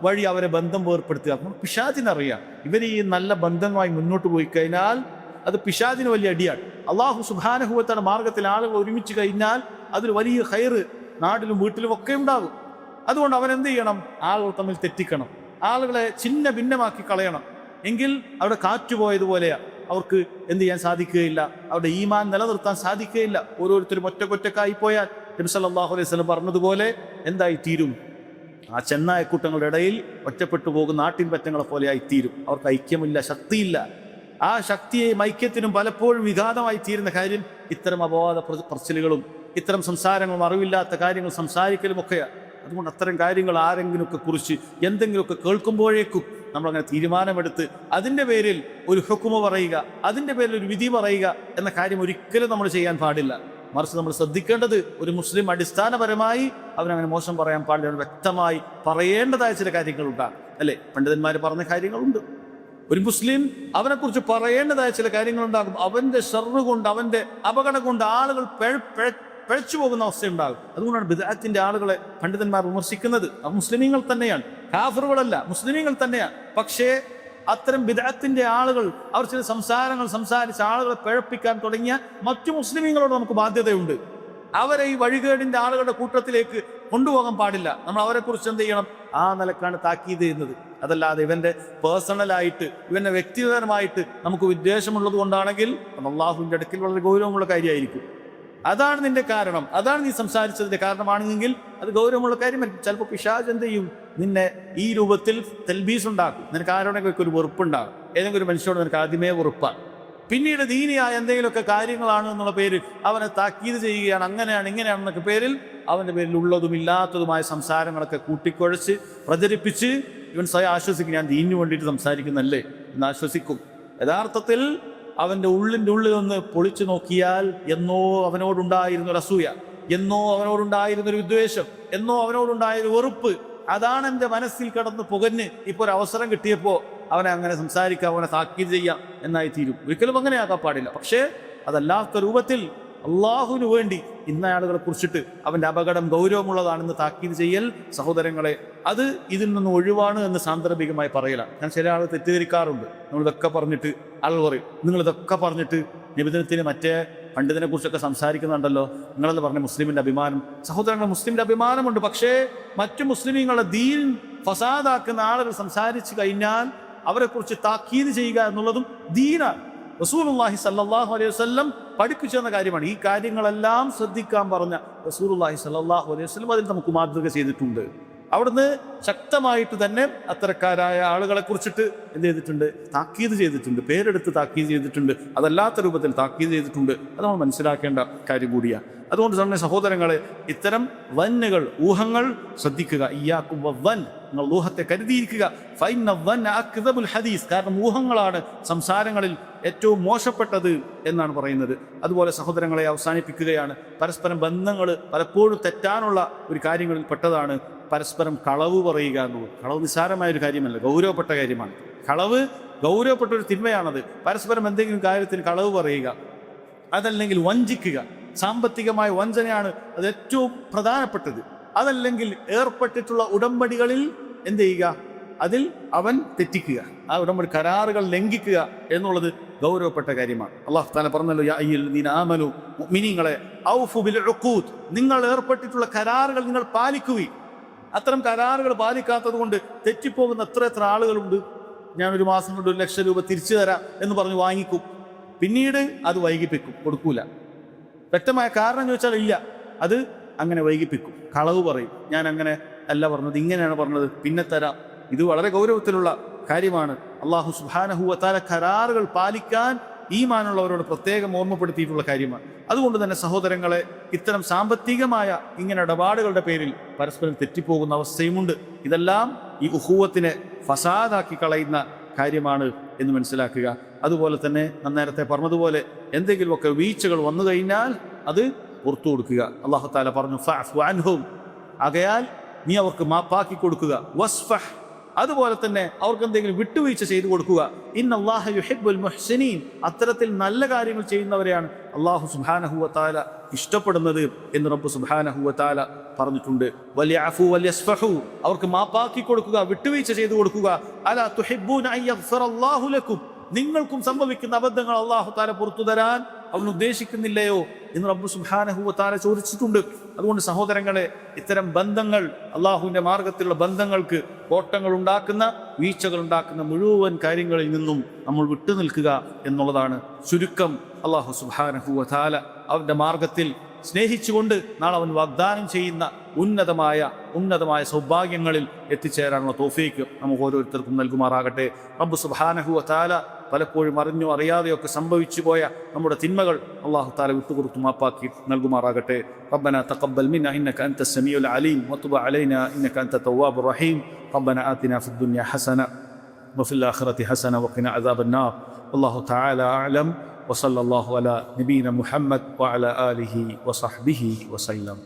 Speaker 2: വഴി അവരെ ബന്ധം വേർപ്പെടുത്തുക. പിശാചിനറിയാം ഇവർ ഈ നല്ല ബന്ധമായി മുന്നോട്ട് പോയി കഴിഞ്ഞാൽ അത് പിശാചിന് വലിയ അടിയാണ്. അള്ളാഹു സുബ്ഹാനഹു വ തആല മാർഗത്തിൽ ആളുകൾ ഒരുമിച്ച് കഴിഞ്ഞാൽ അതിൽ വലിയ ഖൈറ് നാട്ടിലും വീട്ടിലും ഒക്കെ ഉണ്ടാകും. അതുകൊണ്ട് അവൻ എന്ത് ചെയ്യണം? ആളുകൾ തമ്മിൽ തെറ്റിക്കണം, ആളുകളെ ഛിന്ന ഭിന്നമാക്കി കളയണം. എങ്കിൽ അവിടെ കാറ്റുപോയതുപോലെയാണ്, അവർക്ക് എന്ത് ചെയ്യാൻ സാധിക്കുകയില്ല, അവരുടെ ഈമാൻ നിലനിർത്താൻ സാധിക്കുകയില്ല. ഓരോരുത്തരും ഒറ്റക്കൊറ്റക്കായി പോയാൽ നബി സല്ലല്ലാഹു അലൈഹി വസല്ലം പറഞ്ഞതുപോലെ എന്തായി തീരും? ആ ചെന്നായക്കൂട്ടങ്ങളുടെ ഇടയിൽ ഒറ്റപ്പെട്ടു പോകുന്ന ആട്ടിൻ പറ്റങ്ങളെ പോലെ ആയിത്തീരും. അവർക്ക് ഐക്യമില്ല, ശക്തിയില്ല. ആ ശക്തിയെയും ഐക്യത്തിനും പലപ്പോഴും വിഘാതമായി തീരുന്ന കാര്യം ഇത്തരം അപവാദ പറച്ചിലുകളും ഇത്തരം സംസാരങ്ങളും അറിവില്ലാത്ത കാര്യങ്ങൾ സംസാരിക്കലും ഒക്കെയാണ്. അതുകൊണ്ട് അത്തരം കാര്യങ്ങൾ ആരെങ്കിലുമൊക്കെ കുറിച്ച് എന്തെങ്കിലുമൊക്കെ കേൾക്കുമ്പോഴേക്കും നമ്മളങ്ങനെ തീരുമാനമെടുത്ത് അതിൻ്റെ പേരിൽ ഒരു ഹുക്മ പറയുക, അതിൻ്റെ പേരിൽ ഒരു വിധി പറയുക എന്ന കാര്യം ഒരിക്കലും നമ്മൾ ചെയ്യാൻ പാടില്ല. മറിച്ച് നമ്മൾ ശ്രദ്ധിക്കേണ്ടത്, ഒരു മുസ്ലിം അടിസ്ഥാനപരമായി അവനങ്ങനെ മോശം പറയാൻ പാടില്ല, വ്യക്തമായി പറയേണ്ടതായ ചില കാര്യങ്ങളുണ്ടാകും. അല്ലേ? പണ്ഡിതന്മാർ പറഞ്ഞ കാര്യങ്ങളുണ്ട്. ഒരു മുസ്ലിം അവനെക്കുറിച്ച് പറയേണ്ടതായ ചില കാര്യങ്ങളുണ്ടാകും. അവൻ്റെ ഷർറ് കൊണ്ട്, അവൻ്റെ അപകടം കൊണ്ട് ആളുകൾ പിഴച്ചു പോകുന്ന അവസ്ഥയുണ്ടാകും. അതുകൊണ്ടാണ് ബിദ്അത്തിന്റെ ആളുകളെ പണ്ഡിതന്മാർ വിമർശിക്കുന്നത്. അത് മുസ്ലിമീങ്ങൾ തന്നെയാണ്, കാഫിറുകളല്ല, മുസ്ലിമീങ്ങൾ തന്നെയാണ്. പക്ഷേ അത്തരം ബിദ്അത്തിന്റെ ആളുകൾ അവർ ചില സംസാരങ്ങൾ സംസാരിച്ച് ആളുകളെ പിഴപ്പിക്കാൻ തുടങ്ങിയ മറ്റു മുസ്ലിമീങ്ങളോട് നമുക്ക് ബാധ്യതയുണ്ട്. അവരെ ഈ വഴികേടിന്റെ ആളുകളുടെ കൂട്ടത്തിലേക്ക് കൊണ്ടുപോകാൻ പാടില്ല. നമ്മൾ അവരെ കുറിച്ച് എന്ത് ചെയ്യണം? ആ നിലക്കാണ് താക്കീത് ചെയ്യുന്നത്. അതല്ലാതെ ഇവന്റെ പേഴ്സണലായിട്ട്, ഇവന്റെ വ്യക്തിപരമായിട്ട് നമുക്ക് വിദ്വേഷമുള്ളത് കൊണ്ടാണെങ്കിൽ അത് അള്ളാഹുവിന്റെ അടുക്കൽ വളരെ ഗൗരവമുള്ള കാര്യമായിരിക്കും. അതാണ് നിന്റെ കാരണം, അതാണ് നീ സംസാരിച്ചതിന്റെ കാരണമാണെങ്കിൽ അത് ഗൗരവമുള്ള കാര്യമായിരിക്കും. ചിലപ്പോൾ പിശാച് എന്ത് ചെയ്യും? നിന്നെ ഈ രൂപത്തിൽ തൽബീസ് ഉണ്ടാക്കും. നിനക്ക് ആരോടെങ്കിലും ഒരു വെറുപ്പുണ്ടാകും. ഏതെങ്കിലും ഒരു മനുഷ്യനോട് നിനക്ക് ആദ്യമേ വെറുപ്പാണ്. പിന്നീട് ദീനിയായ എന്തെങ്കിലുമൊക്കെ കാര്യങ്ങളാണ് എന്നുള്ള പേരിൽ അവനെ താക്കീത് ചെയ്യുകയാണ്, അങ്ങനെയാണ് ഇങ്ങനെയാണെന്നൊക്കെ പേരിൽ അവൻ്റെ പേരിൽ ഉള്ളതും ഇല്ലാത്തതുമായ സംസാരങ്ങളൊക്കെ കൂട്ടിക്കുഴച്ച് പ്രചരിപ്പിച്ച് ഇവൻ സ്വയം ആശ്വസിക്കും, ഞാൻ ദീനിന് വേണ്ടിയിട്ട് സംസാരിക്കുന്നല്ലേ എന്ന് ആശ്വസിക്കും. യഥാർത്ഥത്തിൽ അവൻ്റെ ഉള്ളിൻ്റെ ഉള്ളിൽ പൊളിച്ചു നോക്കിയാൽ എന്നോ അവനോടുണ്ടായിരുന്നൊരു അസൂയ, എന്നോ അവനോടുണ്ടായിരുന്നൊരു വിദ്വേഷം, എന്നോ അവനോടുണ്ടായൊരു വെറുപ്പ്, അതാണ് എൻ്റെ മനസ്സിൽ കിടന്ന് പുകഞ്ഞ് ഇപ്പോൾ ഒരു അവസരം കിട്ടിയപ്പോൾ അവനെ അങ്ങനെ സംസാരിക്കാം, അവനെ താക്കീത് ചെയ്യാം എന്നായി തീരും. ഒരിക്കലും അങ്ങനെ ആകാൻ പാടില്ല. പക്ഷേ അതല്ലാത്ത രൂപത്തിൽ അള്ളാഹുവിന് വേണ്ടി ഇന്ന ആളുകളെ കുറിച്ചിട്ട് അവൻ്റെ അപകടം ഗൗരവമുള്ളതാണെന്ന് താക്കീത് ചെയ്യൽ സഹോദരങ്ങളെ, അത് ഇതിൽ നിന്ന് ഒഴിവാണ് എന്ന് സാന്ദർഭികമായി പറയലാണ്. ഞാൻ ചില ആൾ തെറ്റിദ്ധരിക്കാറുണ്ട്. നമ്മളിതൊക്കെ പറഞ്ഞിട്ട് ആളുകൾ പറയും, നിങ്ങളിതൊക്കെ പറഞ്ഞിട്ട് നിബിധനത്തിന് മറ്റേ പണ്ഡിതനെ കുറിച്ചൊക്കെ സംസാരിക്കുന്നുണ്ടല്ലോ, നിങ്ങളെന്ന് പറഞ്ഞ മുസ്ലിമിൻ്റെ അഭിമാനം. സഹോദരങ്ങൾ, മുസ്ലിമിൻ്റെ അഭിമാനമുണ്ട്. പക്ഷേ മറ്റു മുസ്ലിമീങ്ങളുടെ ദീൻ ഫസാദാക്കുന്ന ആളുകൾ സംസാരിച്ചു കഴിഞ്ഞാൽ അവരെക്കുറിച്ച് താക്കീത് ചെയ്യുക എന്നുള്ളതും ദീനാണ്. റസൂലുള്ളാഹി സ്വല്ലല്ലാഹു അലൈഹി വസല്ലം പഠിപ്പിച്ചു തന്ന കാര്യമാണ്. ഈ കാര്യങ്ങളെല്ലാം ശ്രദ്ധിക്കാൻ പറഞ്ഞ റസൂലുള്ളാഹി സ്വല്ലല്ലാഹു അലൈഹി വസല്ലം അതിൽ നമുക്ക് മാതൃക ചെയ്തിട്ടുണ്ട്. അവിടുന്ന് ശക്തമായിട്ട് തന്നെ അത്തരക്കാരായ ആളുകളെ കുറിച്ചിട്ട് എന്ത് ചെയ്തിട്ടുണ്ട്? താക്കീത് ചെയ്തിട്ടുണ്ട്, പേരെടുത്ത് താക്കീത് ചെയ്തിട്ടുണ്ട്, അതല്ലാത്ത രൂപത്തിൽ താക്കീത് ചെയ്തിട്ടുണ്ട്. അത് നമ്മൾ മനസ്സിലാക്കേണ്ട കാര്യം കൂടിയാണ്. അതുകൊണ്ട് തന്നെ സഹോദരങ്ങളെ, ഇത്തരം വന്നുകൾ, ഊഹങ്ങൾ ശ്രദ്ധിക്കുക. ഇയ്യാക്കും വവ്വൻ, നിങ്ങൾ ഊഹത്തെ കരുതിയിരിക്കുക. ഫൈന വന്ന അക്ദബുൽ ഹദീസ്, കാരണം ഊഹങ്ങളാണ് സംസാരങ്ങളിൽ ഏറ്റവും മോശപ്പെട്ടത് എന്നാണ് പറയുന്നത്. അതുപോലെ സഹോദരങ്ങളെ അവസാനിപ്പിക്കുകയാണ്, പരസ്പരം ബന്ധങ്ങൾ പലപ്പോഴും തെറ്റാനുള്ള ഒരു കാര്യങ്ങളിൽ പെട്ടതാണ് പരസ്പരം കളവ് പറയുക എന്നുള്ളത്. കളവ് നിസ്സാരമായൊരു കാര്യമല്ല, ഗൗരവപ്പെട്ട കാര്യമാണ്. കളവ് ഗൗരവപ്പെട്ട ഒരു തിന്മയാണത്. പരസ്പരം എന്തെങ്കിലും കാര്യത്തിന് കളവ് പറയുക, അതല്ലെങ്കിൽ വഞ്ചിക്കുക, സാമ്പത്തികമായ വഞ്ചനയാണ് അത് ഏറ്റവും പ്രധാനപ്പെട്ടത്. അതല്ലെങ്കിൽ ഏർപ്പെട്ടിട്ടുള്ള ഉടമ്പടികളിൽ എന്ത് ചെയ്യുക, അതിൽ അവൻ തെറ്റിക്കുക, ആ ഉടമ്പടി കരാറുകൾ ലംഘിക്കുക എന്നുള്ളത് ഗൗരവപ്പെട്ട കാര്യമാണ്. അല്ലാഹു തആല പറഞ്ഞല്ലോ, യാ അയ്യുഹല്ലദീന ആമനൂ, മുഅ്മിനീങ്ങളെ, ഔഫു ബിൽ ഉഖൂദ്, നിങ്ങൾ ഏർപ്പെട്ടിട്ടുള്ള കരാറുകൾ നിങ്ങൾ പാലിക്കുകയും. അത്തരം കരാറുകൾ പാലിക്കാത്തത് കൊണ്ട് തെറ്റിപ്പോകുന്ന എത്ര ആളുകളുണ്ട്. ഞാനൊരു മാസം കൊണ്ട് 1,00,000 രൂപ തിരിച്ചു തരാം എന്ന് പറഞ്ഞ് വാങ്ങിക്കും, പിന്നീട് അത് വൈകിപ്പിക്കും, കൊടുക്കൂല. വ്യക്തമായ കാരണം ചോദിച്ചാൽ ഇല്ല, അത് അങ്ങനെ വൈകിപ്പിക്കും, കളവ് പറയും. ഞാൻ അങ്ങനെ അല്ല പറഞ്ഞത്, ഇങ്ങനെയാണ് പറഞ്ഞത്, പിന്നെ തരാം. ഇത് വളരെ ഗൗരവത്തിലുള്ള കാര്യമാണ്. അല്ലാഹു സുബ്ഹാനഹു വ തആല കരാറുകൾ പാലിക്കാൻ ഈമാനുള്ളവരോട് പ്രത്യേകം ഓർമ്മപ്പെടുത്തിയിട്ടുള്ള കാര്യമാണ്. അതുകൊണ്ട് തന്നെ സഹോദരങ്ങളെ, ഇത്തരം സാമ്പത്തികമായ ഇങ്ങനെ ഇടപാടുകളുടെ പേരിൽ പരസ്പരം തെറ്റിപ്പോകുന്ന അവസ്ഥയുമുണ്ട്. ഇതെല്ലാം ഈ ഉഖൂവത്തിനെ ഫസാദാക്കി കളയുന്ന കാര്യമാണ് എന്ന് മനസ്സിലാക്കുക. അതുപോലെ തന്നെ നേരത്തെ പറഞ്ഞതുപോലെ എന്തെങ്കിലുമൊക്കെ വീഴ്ചകൾ വന്നു കഴിഞ്ഞാൽ അത് പുറത്തു കൊടുക്കുക. അല്ലാഹു തആല പറഞ്ഞു, ഫഅഫു അൻഹും, ആകയാൽ നീ അവർക്ക് മാപ്പാക്കി കൊടുക്കുക. വസ്ഫഹ്, അതുപോലെ തന്നെ അവർക്ക് എന്തെങ്കിലും വിട്ടുവീഴ്ച ചെയ്തു കൊടുക്കുക. ഇന്നല്ലാഹ യുഹിബ്ബുൽ മുഹ്സിനീൻ, അത്തരത്തിൽ നല്ല കാര്യങ്ങൾ ചെയ്യുന്നവരെയാണ് അല്ലാഹു സുബ്ഹാനഹു വ തആല ഇഷ്ടപ്പെടുന്നത് എന്ന് റബ്ബ് സുബ്ഹാനഹു വ തആല പറഞ്ഞിട്ടുണ്ട്. വൽയഅഫു വൽയസ്ഫഹു, അവർക്ക് മാപ്പാക്കി കൊടുക്കുക, വിട്ടുവീഴ്ച ചെയ്തു കൊടുക്കുക. അലാ തുഹിബ്ബൂന അൻ യഗ്ഫിറല്ലാഹു ലക്കും, നിങ്ങൾക്കും സംഭവിക്കുന്ന അബദ്ധങ്ങൾ അല്ലാഹു തആല പുറത്തു തരാൻ അവൻ ഉദ്ദേശിക്കുന്നില്ലയോ എന്ന് റബ്ബ് സുബ്ഹാനഹു വ തആല ചോദിച്ചിട്ടുണ്ട്. അതുകൊണ്ട് സഹോദരങ്ങളെ, ഇത്തരം ബന്ധങ്ങൾ, അള്ളാഹുവിൻ്റെ മാർഗത്തിലുള്ള ബന്ധങ്ങൾക്ക് കോട്ടങ്ങൾ ഉണ്ടാക്കുന്ന, വീഴ്ചകൾ ഉണ്ടാക്കുന്ന മുഴുവൻ കാര്യങ്ങളിൽ നിന്നും നമ്മൾ വിട്ടുനിൽക്കുക എന്നുള്ളതാണ് ചുരുക്കം. അള്ളാഹു സുബ്ഹാനഹു വ തആല അവൻ്റെ മാർഗത്തിൽ സ്നേഹിച്ചുകൊണ്ട് നാളെ അവൻ വാഗ്ദാനം ചെയ്യുന്ന ഉന്നതമായ സൗഭാഗ്യങ്ങളിൽ എത്തിച്ചേരാനുള്ള തൗഫീക്ക് നമുക്ക് ഓരോരുത്തർക്കും നൽകുമാറാകട്ടെ. റബ്ബ് സുബ്ഹാനഹു വ തആല പലപ്പോഴും അറിഞ്ഞോ അറിയാതെയൊക്കെ സംഭവിച്ചു പോയ നമ്മുടെ തിന്മകൾ അല്ലാഹു തആല വിട്ടുകൊടുത്തു മാപ്പാക്കി നൽകുമാറാകട്ടെ. റബ്ബന തഖബ്ബൽ മിന്നാ ഇന്നക അൻതസ് സമീഉൽ അലീം വതുബ് അലൈനാ ഇന്നക അൻത തവ്വാബുർ റഹീം. റബ്ബന ആതിനാ ഫിദ് ദുനിയ ഹസന വഫിൽ ആഖിറതി ഹസന വഖിനാ അദാബൻ നാർ. വല്ലാഹു തആല അഅലം വസല്ലല്ലാഹു അലാ നബീന മുഹമ്മദ് വഅലാ ആലിഹി വസഹ്ബിഹി വസല്ലം.